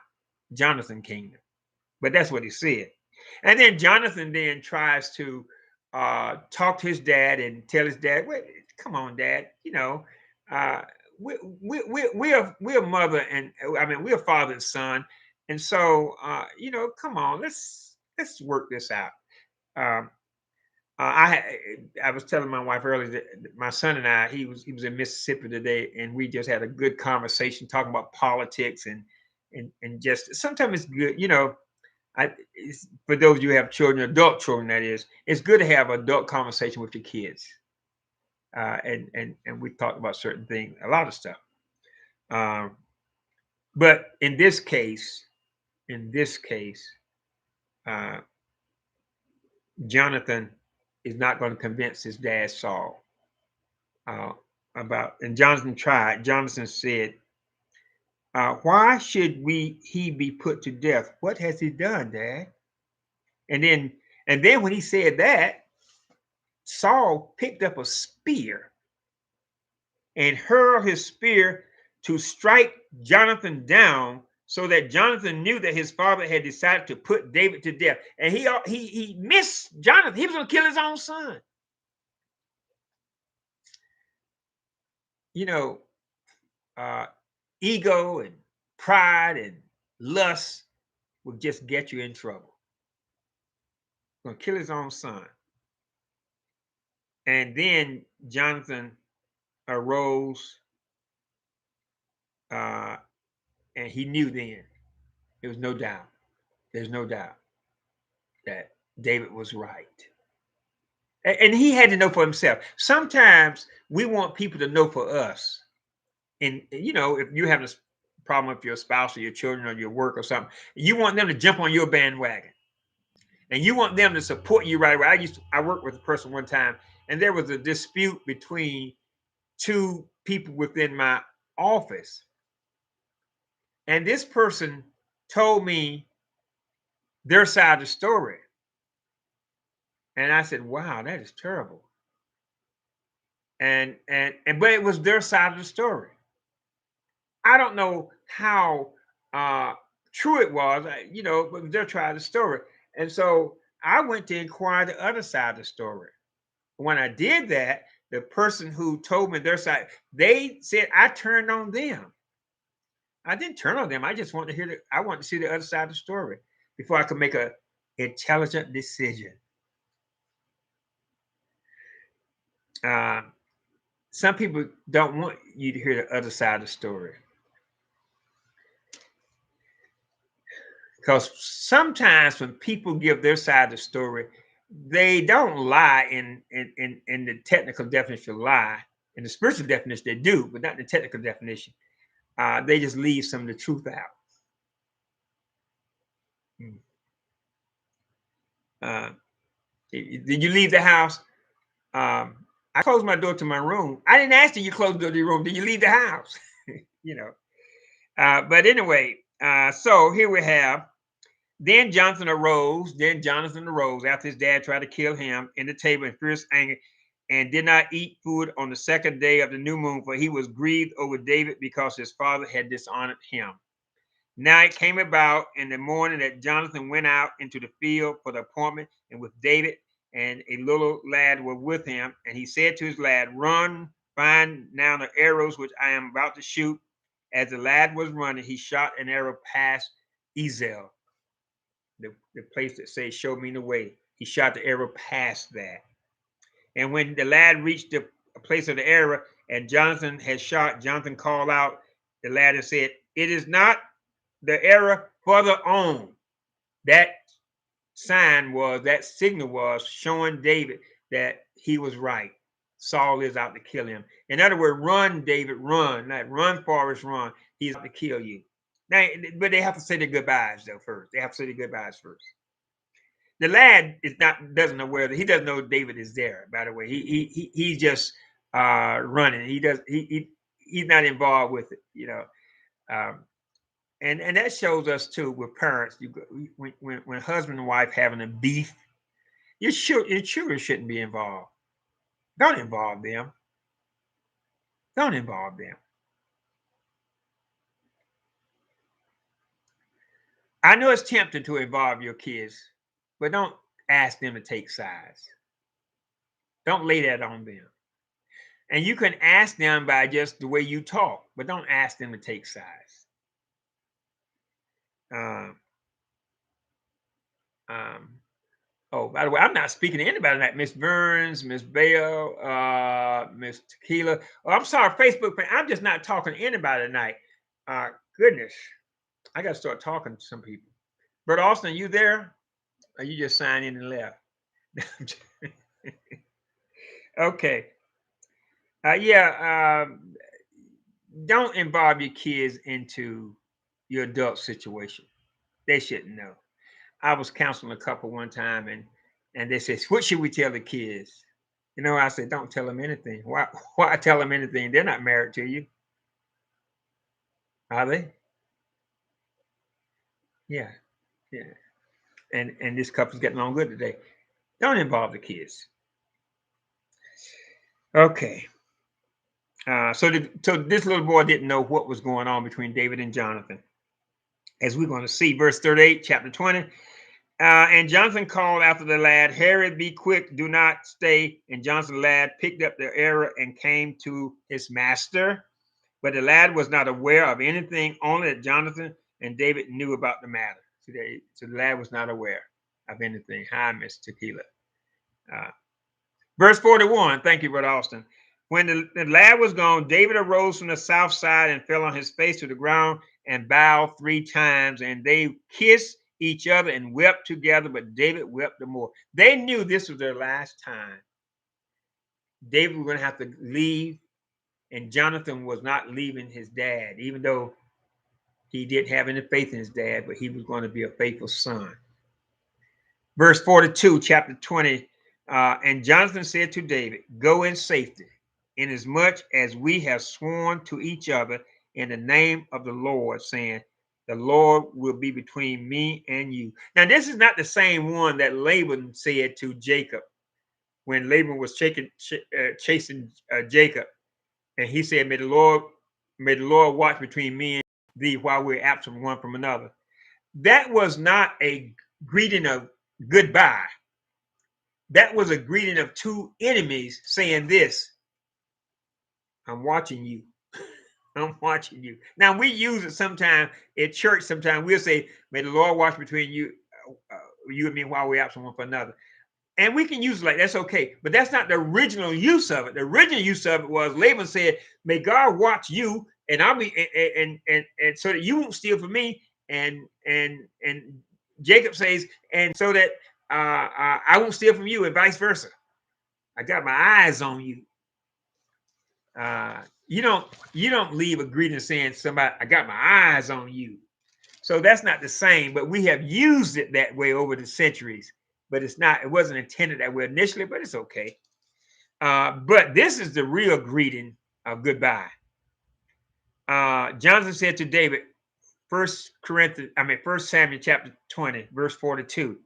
Jonathan's kingdom. But that's what he said. And then Jonathan then tries to talk to his dad and tell his dad, well, come on, Dad, we're mother and we're father and son, and so come on, let's work this out. I was telling my wife earlier that my son and I, he was in Mississippi today, and we just had a good conversation talking about politics and just sometimes it's good, for those of you who have children, adult children, that is, it's good to have adult conversation with your kids. And we talked about certain things, a lot of stuff. But in this case, Jonathan is not going to convince his dad Saul about. And Jonathan tried. Jonathan said, "Why should he be put to death? What has he done, Dad?" And then when he said that, Saul picked up a spear and hurled his spear to strike Jonathan down, so that Jonathan knew that his father had decided to put David to death. And he missed Jonathan. He was going to kill his own son. Ego and pride and lust will just get you in trouble. Going to kill his own son. And then Jonathan arose, and he knew then, there was no doubt. There's no doubt that David was right. And he had to know for himself. Sometimes we want people to know for us. And, if you have a problem with your spouse or your children or your work or something, you want them to jump on your bandwagon. and you want them to support you right away. I worked with a person one time, and there was a dispute between two people within my office, and this person told me their side of the story, and I said, "Wow, that is terrible." And but it was their side of the story. I don't know how uh, true it was, but they're trying the story. And so I went to inquire the other side of the story. When I did that, the person who told me their side, they said I turned on them. I didn't turn on them. I just wanted to I wanted to see the other side of the story before I could make a intelligent decision. Uh, some people don't want you to hear the other side of the story. Because sometimes when people give their side of the story, they don't lie in the technical definition of lie. In the spiritual definition, they do, but not in the technical definition. They just leave some of the truth out. Mm. Uh, did you leave the house? I closed my door to my room. I didn't ask you. You closed the door to your room. Did you leave the house? you know. But anyway, so here we have. Then Jonathan arose after his dad tried to kill him in the table in fierce anger and did not eat food on the second day of the new moon, for he was grieved over David because his father had dishonored him. Now it came about in the morning that Jonathan went out into the field for the appointment, and with David and a little lad were with him. And he said to his lad, "Run, find now the arrows which I am about to shoot." As the lad was running, he shot an arrow past Ezel, the place that says "Show me the way." He shot the arrow past that. And when the lad reached the place of the arrow and Jonathan had shot, Jonathan called out the lad and said, "It is not the arrow further on." That that signal was showing David that he was right. Saul is out to kill him. In other words, run, David, run. Not run, Forrest, run. He's out to kill you. Now, but they have to say their goodbyes though first. They have to say their goodbyes first. The lad is not doesn't know where he doesn't know David is there. By the way, he's just running. He's not involved with it. Um, and that shows us too with parents. When husband and wife having a beef, your children shouldn't be involved. Don't involve them. Don't involve them. I know it's tempting to involve your kids, but don't ask them to take sides. Don't lay that on them. And you can ask them by just the way you talk, but don't ask them to take sides. Um, um, oh, by the way, I'm not speaking to anybody like Miss Burns, Miss Bell, Miss Tequila. Oh, I'm sorry, Facebook fan. I'm just not talking to anybody tonight. Uh, Goodness, I got to start talking to some people. Brother Austin, you there? Or you just signed in and left? Okay. Yeah. Don't involve your kids into your adult situation. They shouldn't know. I was counseling a couple one time, and they said, "What should we tell the kids?" I said, "Don't tell them anything. Why? Why tell them anything? They're not married to you, are they?" Yeah, yeah. And this couple's getting along good today. Don't involve the kids. Okay. So this little boy didn't know what was going on between David and Jonathan, as we're going to see, verse 38, chapter 20. And Jonathan called after the lad, "Harry, be quick, do not stay." And Jonathan's lad picked up the arrow and came to his master. But the lad was not aware of anything, only that Jonathan and David knew about the matter. So the lad was not aware of anything. Hi, Miss Tequila. Uh, Verse 41. Thank you, Brother Austin. When the lad was gone, David arose from the south side and fell on his face to the ground and bowed 3 times. And they kissed each other and wept together, but David wept the more. They knew this was their last time. David was going to have to leave, and Jonathan was not leaving his dad, even though he didn't have any faith in his dad, but he was going to be a faithful son. Verse 42, chapter 20. And Jonathan said to David, go in safety, inasmuch as we have sworn to each other in the name of the Lord, saying, the Lord will be between me and you. Now, this is not the same one that Laban said to Jacob when Laban was chasing Jacob. And he said, may the Lord watch between me and thee while we're absent one from another. That was not a greeting of goodbye. That was a greeting of two enemies saying this: I'm watching you. I'm watching you. Now, we use it sometimes at church. Sometimes we'll say, may the Lord watch between you and me while we're absent one for another. And we can use it like that's okay. But that's not the original use of it. The original use of it was Laban said, may God watch you, and I'll be and so that you won't steal from me. And Jacob says, and so that I won't steal from you, and vice versa. I got my eyes on you. You don't leave a greeting saying somebody, I got my eyes on you. So that's not the same, but we have used it that way over the centuries. But it wasn't intended that way initially, but it's okay. But this is the real greeting of goodbye. Jonathan said to David, First Samuel chapter 20, verse 42.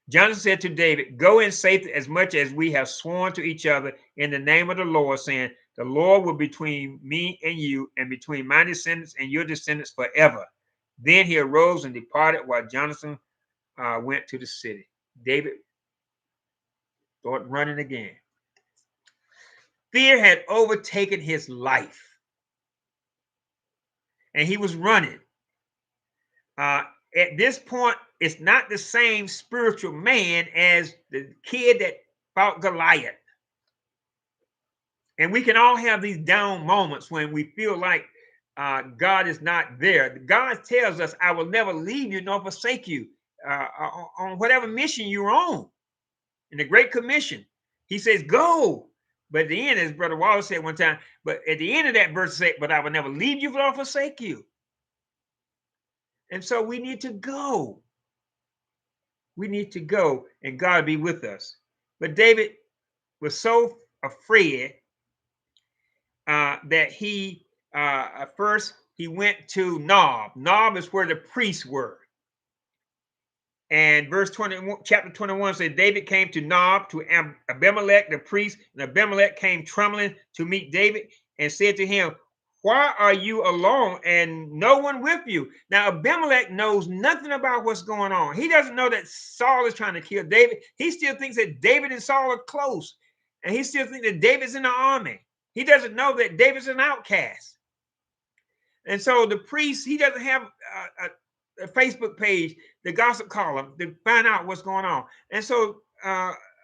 Jonathan said to David, go in safety as much as we have sworn to each other in the name of the Lord, saying, the Lord will be between me and you, and between my descendants and your descendants forever. Then he arose and departed while Jonathan went to the city. David started running again. Fear had overtaken his life, and he was running. At this point, it's not the same spiritual man as the kid that fought Goliath. And we can all have these down moments when we feel like God is not there. God tells us, I will never leave you nor forsake you on whatever mission you're on. In the Great Commission, he says, go. But at the end, as Brother Wallace said one time, but at the end of that verse, say, but I will never leave you nor forsake you. And so we need to go. We need to go, and God be with us. But David was so afraid that he first he went to Nob. Nob is where the priests were. And verse 21, chapter 21 says, David came to Nob to Abimelech the priest, and Abimelech came trembling to meet David and said to him, why are you alone and no one with you? Now, Abimelech knows nothing about what's going on. He doesn't know that Saul is trying to kill David. He still thinks that David and Saul are close. And he still thinks that David's in the army. He doesn't know that David's an outcast. And so the priest, he doesn't have a Facebook page, the gossip column, to find out what's going on. And so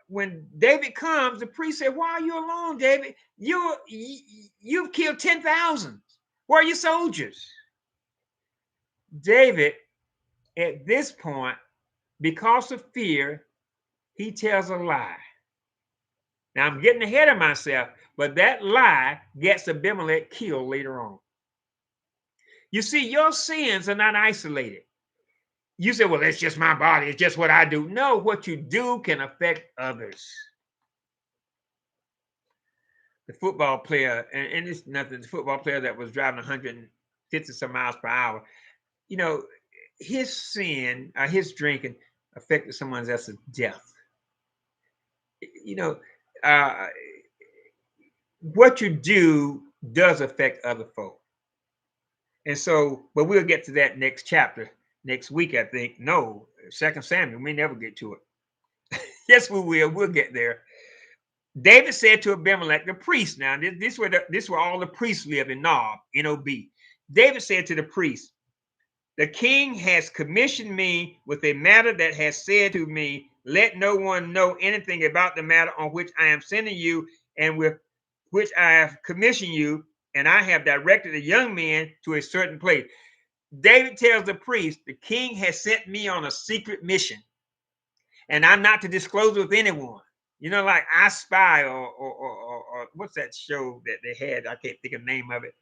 when David comes, the priest said, why are you alone, David? You've killed 10,000. Where are your soldiers? David, at this point, because of fear, he tells a lie. Now, I'm getting ahead of myself, but that lie gets Abimelech killed later on. You see, your sins are not isolated. You say, well, it's just my body. It's just what I do. No, what you do can affect others. The football player, and it's nothing, the football player that was driving 150 some miles per hour, you know, his sin, his drinking affected someone else's death. You know, what you do does affect other folk. And so, but we'll get to that next chapter next week, I think. No, 2 Samuel, we never get to it. Yes, we will. We'll get there. David said to Abimelech, the priest, now this where all the priests live in Nob, N-O-B. David said to the priest, the king has commissioned me with a matter that has said to me, let no one know anything about the matter on which I am sending you and with which I have commissioned you, and I have directed a young man to a certain place. David tells the priest, the king has sent me on a secret mission, and I'm not to disclose it with anyone. You know, like I Spy or what's that show that they had? I can't think of the name of it.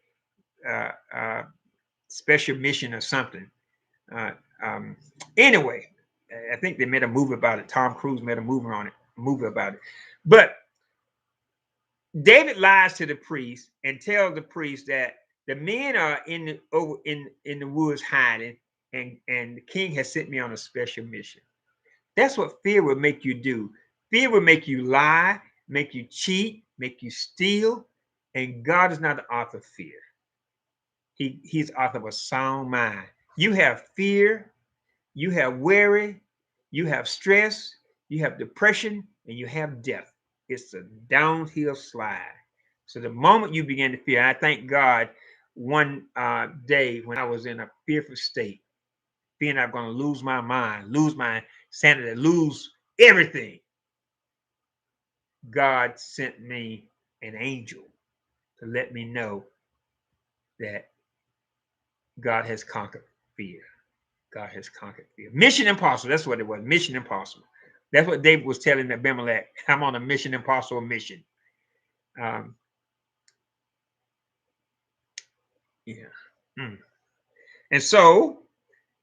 Special Mission or something. Anyway, I think they made a movie about it. Tom Cruise made a movie about it. But David lies to the priest and tells the priest that the men are in the woods hiding, and the king has sent me on a special mission. That's what fear will make you do. Fear will make you lie, make you cheat, make you steal, and God is not the author of fear. He's the author of a sound mind. You have fear, you have worry, you have stress, you have depression, and you have death. It's a downhill slide. So the moment you begin to fear, I thank God one day when I was in a fearful state, fearing I'm going to lose my mind, lose my sanity, lose everything. God sent me an angel to let me know that God has conquered fear. God has conquered fear. Mission impossible. That's what it was. Mission impossible. That's what David was telling Abimelech. I'm on a mission impossible mission. Um, yeah. Mm. And so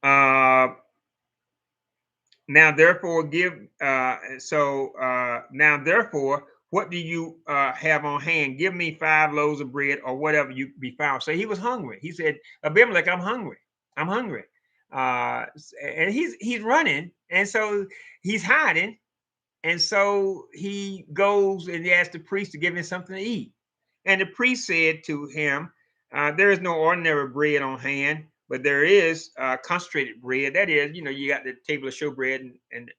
now therefore now therefore what do you have on hand? Give me 5 loaves of bread or whatever you be found. So he was hungry. He said, Abimelech, I'm hungry. I'm hungry. And he's running, and so he's hiding. And so he goes and he asks the priest to give him something to eat. And the priest said to him, there is no ordinary bread on hand, but there is concentrated bread. That is, you got the table of showbread and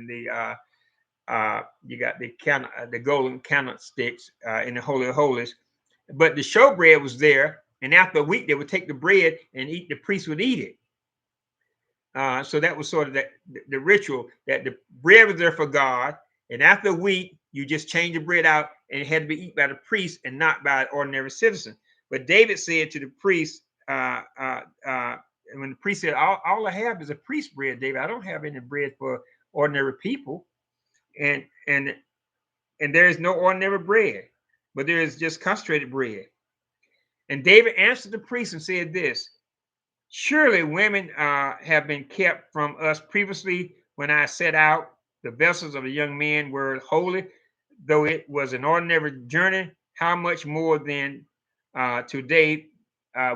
the you got the golden candlesticks in the Holy of Holies. But the showbread was there, and after a week they would take the bread and eat. The priest would eat it. So that was sort of the ritual, that the bread was there for God, and after a week, you just change the bread out, and it had to be eaten by the priest and not by an ordinary citizen. But David said to the priest, and when the priest said, all I have is a priest bread, David, I don't have any bread for ordinary people, and and and there is no ordinary bread, but there is just concentrated bread. And David answered the priest and said this. Surely women have been kept from us previously when I set out. The vessels of the young men were holy, though it was an ordinary journey. How much more then today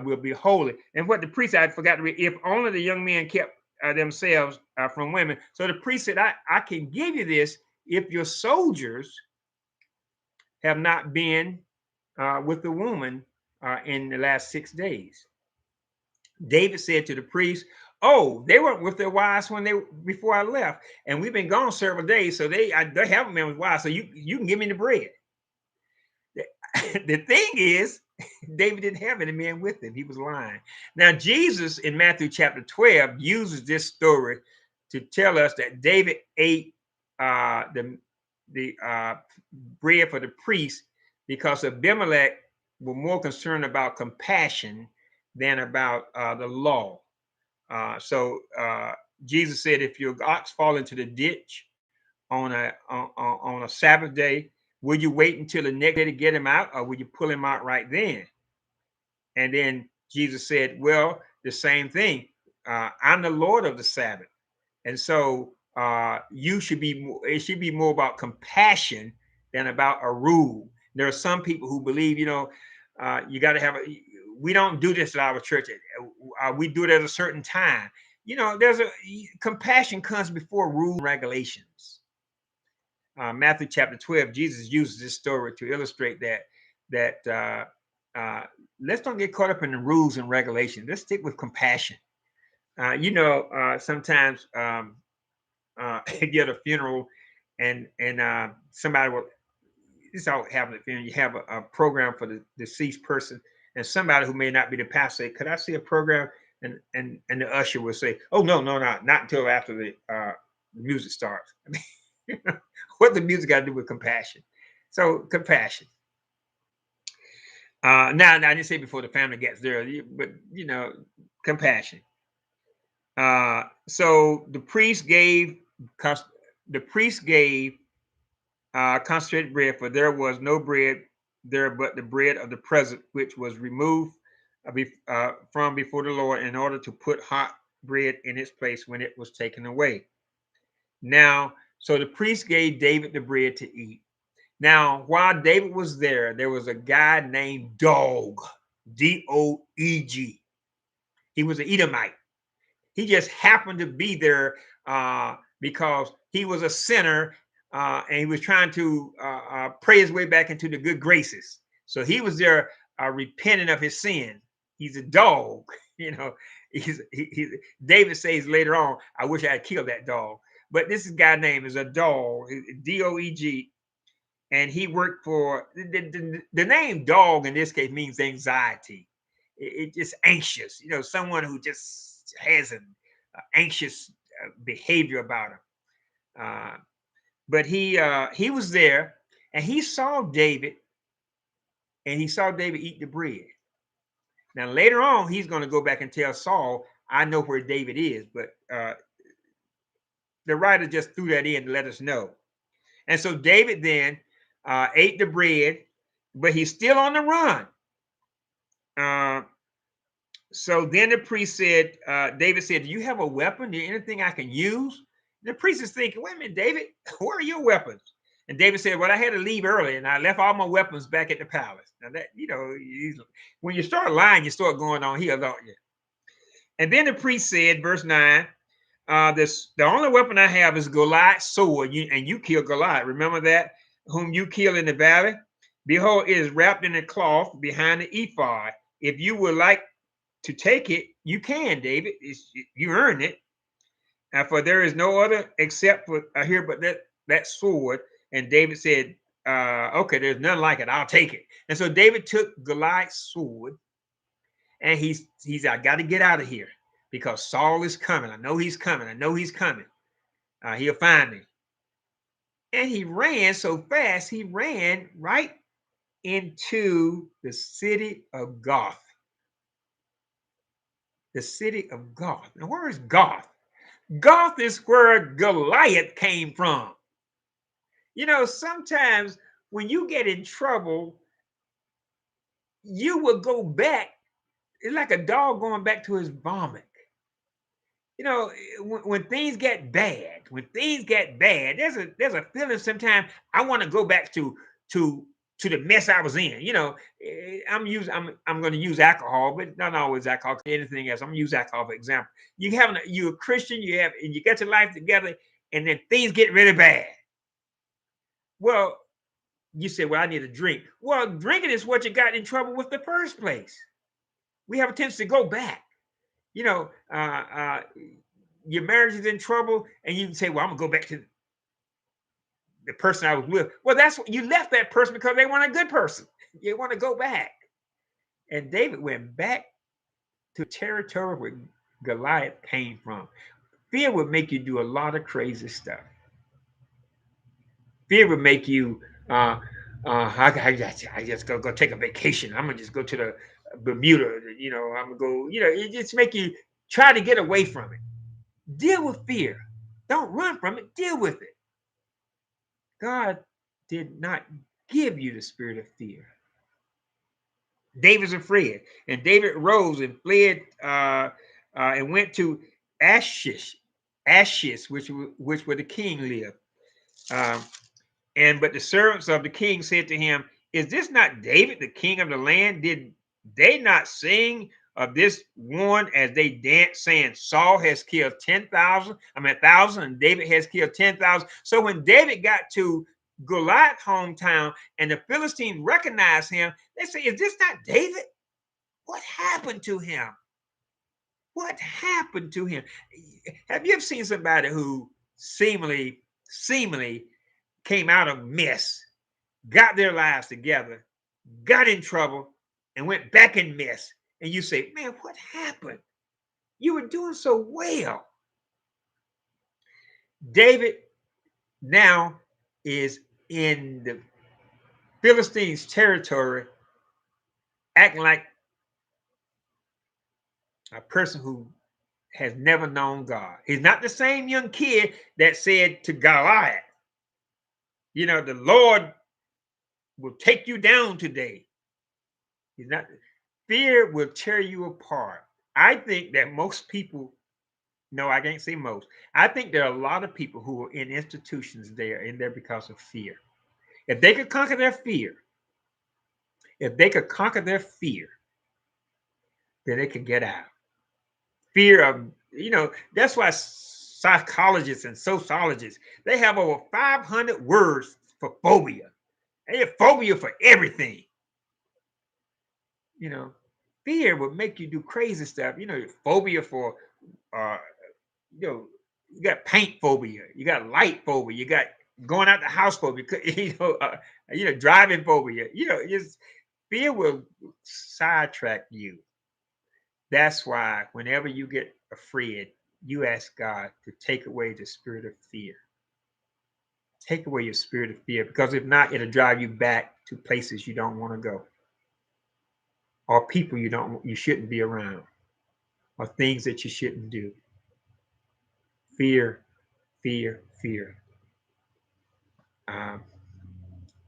will be holy? And what the priest, I forgot to read, if only the young men kept themselves from women. So the priest said, I can give you this if your soldiers have not been with the woman in the last 6 days. David said to the priest, "Oh, they weren't with their wives when they before I left, and we've been gone several days, so they haven't been with wives. So you can give me the bread." The thing is, David didn't have any men with him; he was lying. Now, Jesus in Matthew chapter 12 uses this story to tell us that David ate the bread for the priest because Abimelech were more concerned about compassion than about the law. So Jesus said, if your ox fall into the ditch on a Sabbath day, will you wait until the next day to get him out, or will you pull him out right then? And then Jesus said, well, the same thing. I'm the Lord of the Sabbath. And so it should be more about compassion than about a rule. There are some people who believe, you got to have we don't do this at our church. We do it at a certain time. There's compassion comes before rules and regulations. Matthew chapter 12, Jesus uses this story to illustrate that let's don't get caught up in the rules and regulations. Let's stick with compassion. Sometimes you get a funeral and somebody will. This all happens at funeral. You have a program for the deceased person, and somebody who may not be the pastor say, "Could I see a program?" And the usher will say, "Oh no, not until after the music starts." I mean, what the music got to do with compassion? So compassion. Now I didn't say before the family gets there, but compassion. So the priest gave concentrated bread, for there was no bread there but the bread of the present, which was removed from before the Lord in order to put hot bread in its place when it was taken away. Now, so the priest gave David the bread to eat. Now, while David was there was a guy named Dog, Doeg. He was an Edomite. He just happened to be there because he was a sinner and he was trying to pray his way back into the good graces. So he was there repenting of his sin. He's a dog, you know. David says later on, "I wish I had killed that dog." But this guy name is a dog, Doeg, and he worked for the name dog in this case means anxiety. It just anxious, someone who just has an anxious behavior about him. Uh, but he was there, and he saw David, and he saw David eat the bread. Now later on, he's going to go back and tell Saul, "I know where David is," but the writer just threw that in to let us know. And so David then ate the bread, but he's still on the run. So then the priest said, David said, "Do you have a weapon? Do you anything I can use?" The priest is thinking, "Wait a minute, David, where are your weapons?" And David said, "Well, I had to leave early and I left all my weapons back at the palace." Now that, when you start lying, you start going on here, don't you? And then the priest said, verse 9, the only weapon I have is Goliath's sword, and you killed Goliath. Remember that? Whom you killed in the valley? Behold, it is wrapped in a cloth behind the ephod. If you would like to take it, you can, David. You earned it. For there is no other except for here but that sword. And David said, "Okay, there's none like it. I'll take it." And so David took Goliath's sword, and he's I got to get out of here because Saul is coming. I know he's coming. I know he's coming. He'll find me. And he ran so fast, he ran right into the city of Goth. The city of Goth. Now, where is Goth? Goth is where Goliath came from. Sometimes when you get in trouble, you will go back. It's like a dog going back to his vomit. When things get bad, there's a feeling sometimes I want to go back to the mess I was in. I'm going to use alcohol, but not always alcohol. Anything else, I'm going to use alcohol for example. You're a Christian, and you get your life together, and then things get really bad. Well, you say, "Well, I need a drink." Well, drinking is what you got in trouble with the first place. We have a tendency to go back. You know, your marriage is in trouble, and you can say, "Well, I'm gonna go back to the person I was with." Well, that's what you left that person because they weren't a good person. You want to go back. And David went back to territory where Goliath came from. Fear would make you do a lot of crazy stuff. Fear would make you, I just go take a vacation. I'm gonna just go to the Bermuda. I'm gonna go. It just make you try to get away from it. Deal with fear. Don't run from it. Deal with it. God did not give you the spirit of fear. David's afraid, and David rose and fled and went to Ashish, which where the king lived. Um, but the servants of the king said to him, "Is this not David, the king of the land? Did they not sing of this one as they danced, saying, Saul has killed 10,000, 1,000, and David has killed 10,000?" So when David got to Goliath's hometown and the Philistines recognized him, they say, "Is this not David? What happened to him? What happened to him?" Have you ever seen somebody who seemingly came out of mess, got their lives together, got in trouble, and went back in mess? And you say, "Man, what happened? You were doing so well." David now is in the Philistines' territory, acting like a person who has never known God. He's not the same young kid that said to Goliath, "The Lord will take you down today." He's not. Fear will tear you apart. I think that most people No, I can't say most. I think there are a lot of people who are in institutions there in there because of fear. If they could conquer their fear, if they could conquer their fear, then they could get out. Fear of, that's why psychologists and sociologists, they have over 500 words for phobia. They have phobia for everything. You know, fear would make you do crazy stuff. Phobia for, uh, you know, you got paint phobia, you got light phobia, you got going out the house phobia, driving phobia. Just fear will sidetrack you. That's why whenever you get afraid, you ask God to take away the spirit of fear. Take away your spirit of fear, because if not, it'll drive you back to places you don't want to go, or people you shouldn't be around, or things that you shouldn't do. Fear, fear, fear. Um,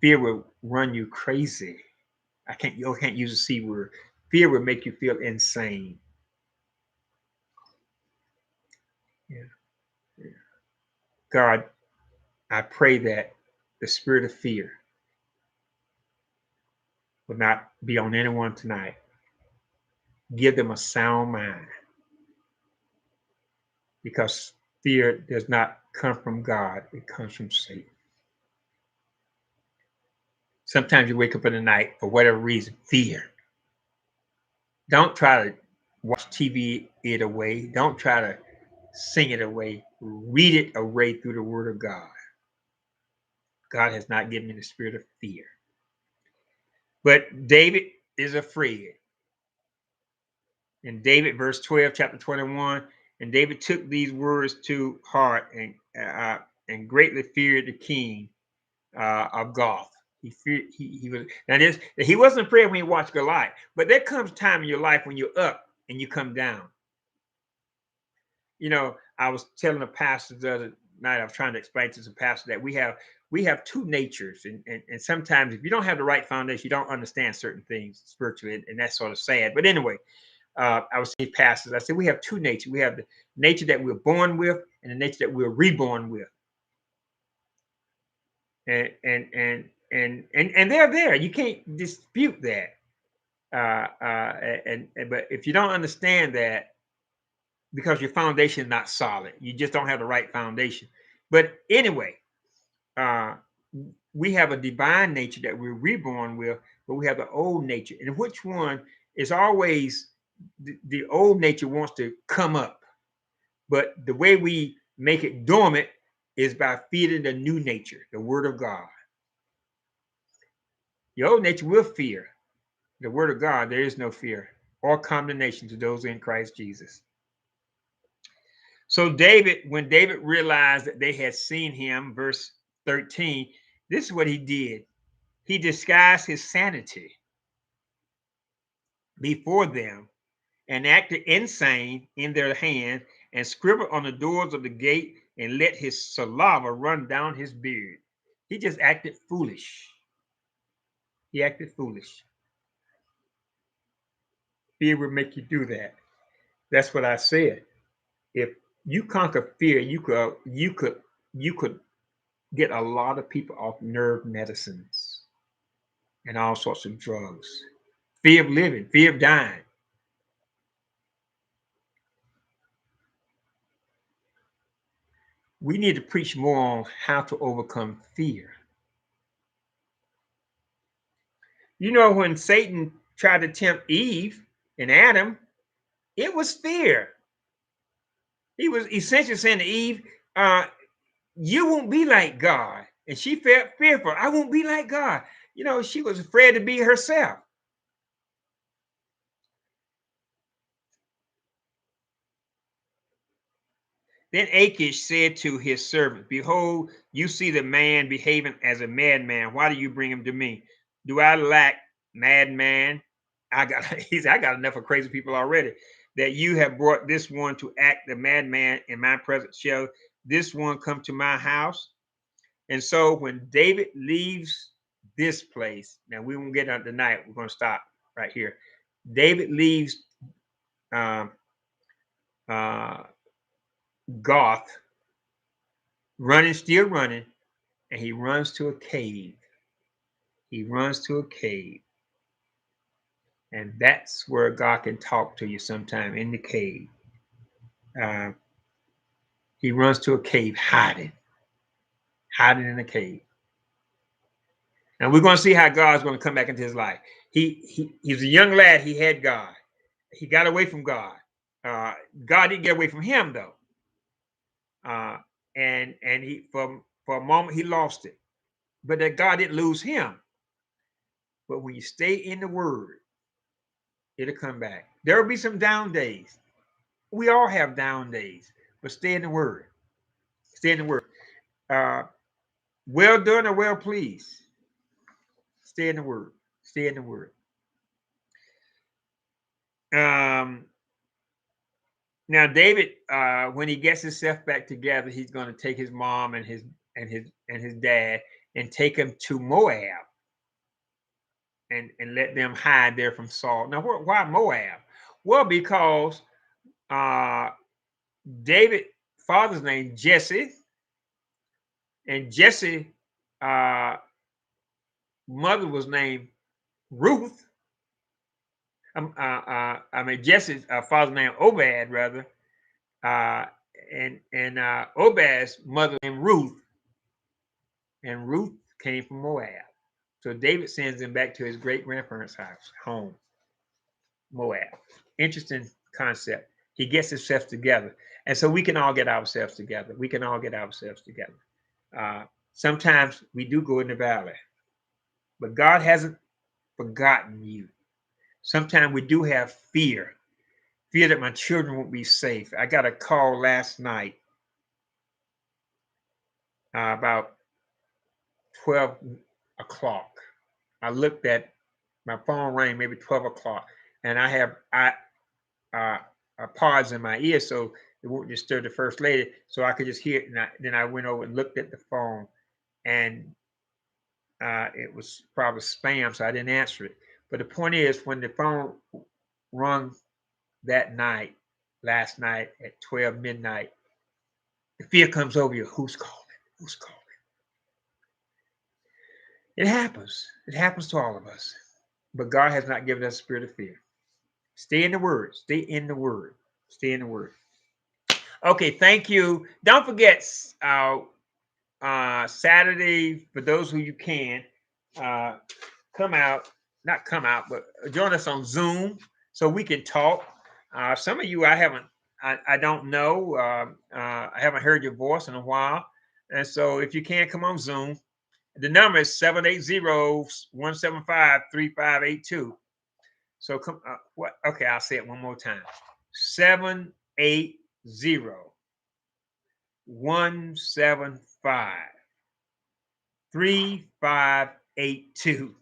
Fear will run you crazy. You can't use a C word. Fear will make you feel insane. Yeah, yeah. God, I pray that the spirit of fear will not be on anyone tonight. Give them a sound mind, because fear does not come from God, it comes from Satan. Sometimes you wake up in the night for whatever reason, fear. Don't try to watch TV it away. Don't try to sing it away. Read it away through the word of God. God has not given me the spirit of fear. But David is afraid. In David, verse 12, chapter 21, and David took these words to heart and greatly feared the king of Gath. He feared he was now this he wasn't afraid when he watched Goliath, but there comes time in your life when you're up and you come down. I was telling a pastor the other night, I was trying to explain to some pastor that we have two natures, and sometimes if you don't have the right foundation, you don't understand certain things spiritually, and that's sort of sad. But anyway, I was saying pastors, I said we have two natures. We have the nature that we're born with and the nature that we're reborn with. And they're there. You can't dispute that. But if you don't understand that, because your foundation is not solid, you just don't have the right foundation. But anyway, uh, we have a divine nature that we're reborn with, but we have the old nature, and which one is always the old nature wants to come up, but the way we make it dormant is by feeding the new nature, the word of God. The old nature will fear. The word of God, there is no fear or condemnation to those in Christ Jesus. So when David realized that they had seen him, verse 13, this is what he did. He disguised his sanity before them and acted insane in their hand, and scribbled on the doors of the gate and let his saliva run down his beard. He just acted foolish. He acted foolish. Fear would make you do that. That's what I said. If you conquer fear, you could get a lot of people off nerve medicines and all sorts of drugs. Fear of living, fear of dying. We need to preach more on how to overcome fear. When Satan tried to tempt Eve and Adam, it was fear. He was essentially saying to Eve, you won't be like God. And she felt fearful. I won't be like God. She was afraid to be herself. Then Achish said to his servant, behold, you see the man behaving as a madman. Why do you bring him to me? Do I lack madman? I got enough of crazy people already. That you have brought this one to act the madman in my presence. Shall this one come to my house? And so when David leaves this place, now we won't get on tonight. We're going to stop right here. David leaves um, uh, Goth, running, still running, and he runs to a cave. He runs to a cave. And that's where God can talk to you sometime in the cave. Uh, he runs to a cave, hiding in a cave. And we're going to see how God's going to come back into his life. He was a young lad. He had God. He got away from God. Uh, God didn't get away from him though. Uh, and he for a moment he lost it, but that God didn't lose him. But when you stay in the Word, it'll come back. There will be some down days. We all have down days, but stay in the Word. Stay in the Word. Uh, well done or well pleased. Stay in the Word. Stay in the Word. Um, Now David, when he gets himself back together, he's going to take his mom and his dad and take them to Moab and let them hide there from Saul. Now, why Moab? Well, because uh, David father's name Jesse, and Jesse mother was named Ruth. I mean Jesse's father's name Obed rather, uh, and Obed's mother named Ruth, and Ruth came from Moab. So David sends him back to his great grandparents' house, home, Moab. Interesting concept. He gets himself together. And so we can all get ourselves together. We can all get ourselves together. Sometimes we do go in the valley, but God hasn't forgotten you. Sometimes we do have fear that my children won't be safe. I got a call last night about 12 o'clock. I looked at my phone rang maybe 12 o'clock, and I have uh, pods in my ear so it won't disturb the first lady, so I could just hear it. And then I went over and looked at the phone, and it was probably spam, so I didn't answer it. But the point is, when the phone rung that night, last night at 12 midnight, the fear comes over you. Who's calling? Who's calling? It happens. It happens to all of us. But God has not given us a spirit of fear. Stay in the Word. Stay in the Word. Stay in the Word. Okay, thank you. Don't forget Saturday, for those who you can, uh, not come out, but join us on Zoom so we can talk. Some of you I don't know. I haven't heard your voice in a while. And so if you can't come on Zoom, the number is 780-175-3582. So come, what? Okay, I'll say it one more time. 780-175-3582.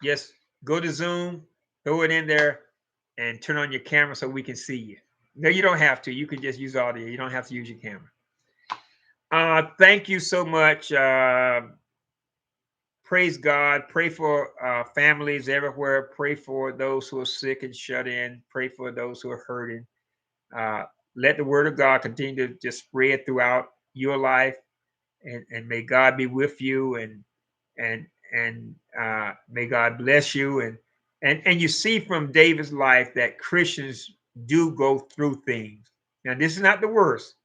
Just go to Zoom, throw it in there, and turn on your camera so we can see you. No, you don't have to. You can just use audio. You don't have to use your camera. Thank you so much. Praise God. Pray for families everywhere. Pray for those who are sick and shut in. Pray for those who are hurting. Uh, Let the word of God continue to just spread throughout your life, and may God be with you, and may God bless you. And you see from David's life that Christians do go through things. Now, this is not the worst,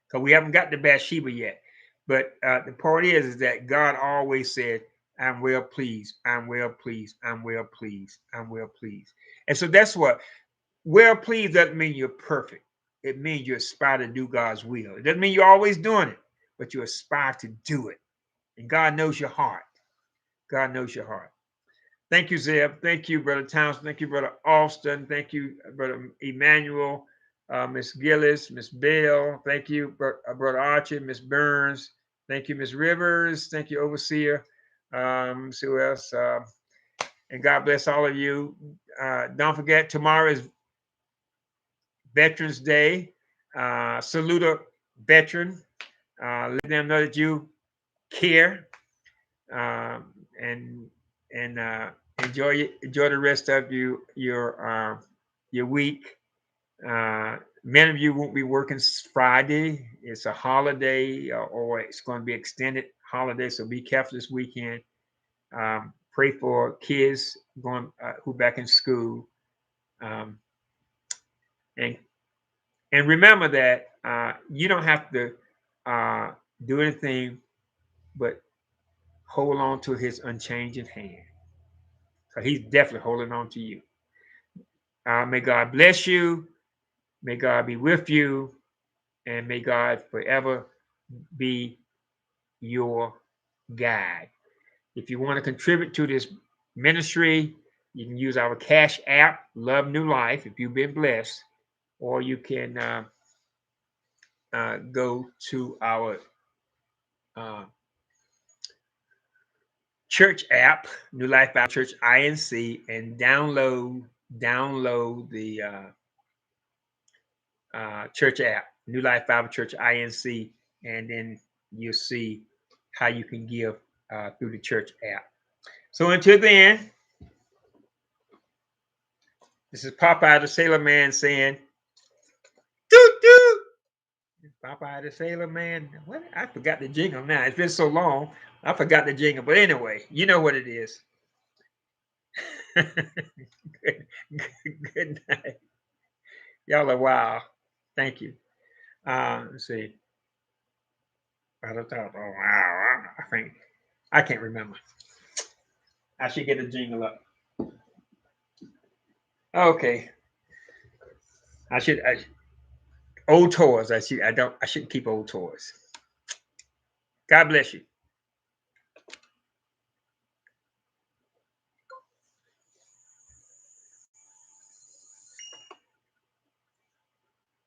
because we haven't got to Bathsheba yet. But the part is that God always said, I'm well pleased, I'm well pleased, I'm well pleased, I'm well pleased. And so that's what well pleased doesn't mean you're perfect. It means you aspire to do God's will. It doesn't mean you're always doing it, but you aspire to do it. And God knows your heart. God knows your heart. Thank you, Zeb. Thank you, Brother Townsend. Thank you, Brother Alston. Thank you, Brother Emmanuel, Miss Gillis, Miss Bell. Thank you, Brother Archie, Miss Burns. Thank you, Miss Rivers. Thank you, Overseer. See who else? And God bless all of you. Don't forget, tomorrow is Veterans Day. Salute a veteran. Let them know that you care, and enjoy the rest of your week. Many of you won't be working Friday. It's a holiday, or it's going to be extended holiday. So be careful this weekend. Pray for kids going who back in school, um, and and remember that you don't have to uh, do anything but hold on to His unchanging hand. So He's definitely holding on to you. May God bless you. May God be with you, and may God forever be your guide. If you want to contribute to this ministry, you can use our Cash app, Love New Life, if you've been blessed, or you can go to our uh, church app, New Life Bible Church INC, and download the church app, New Life Bible Church INC, and then you'll see how you can give through the church app. So until then, this is Popeye the Sailor Man saying, "Doot doot." Popeye the Sailor Man. What? I forgot the jingle now. It's been so long. I forgot the jingle. But anyway, you know what it is. good, good night. Y'all are wow. Thank you. Let's see. Oh, wow. I think I can't remember. I should get a jingle up. Okay. Old toys. I shouldn't keep old toys. God bless you.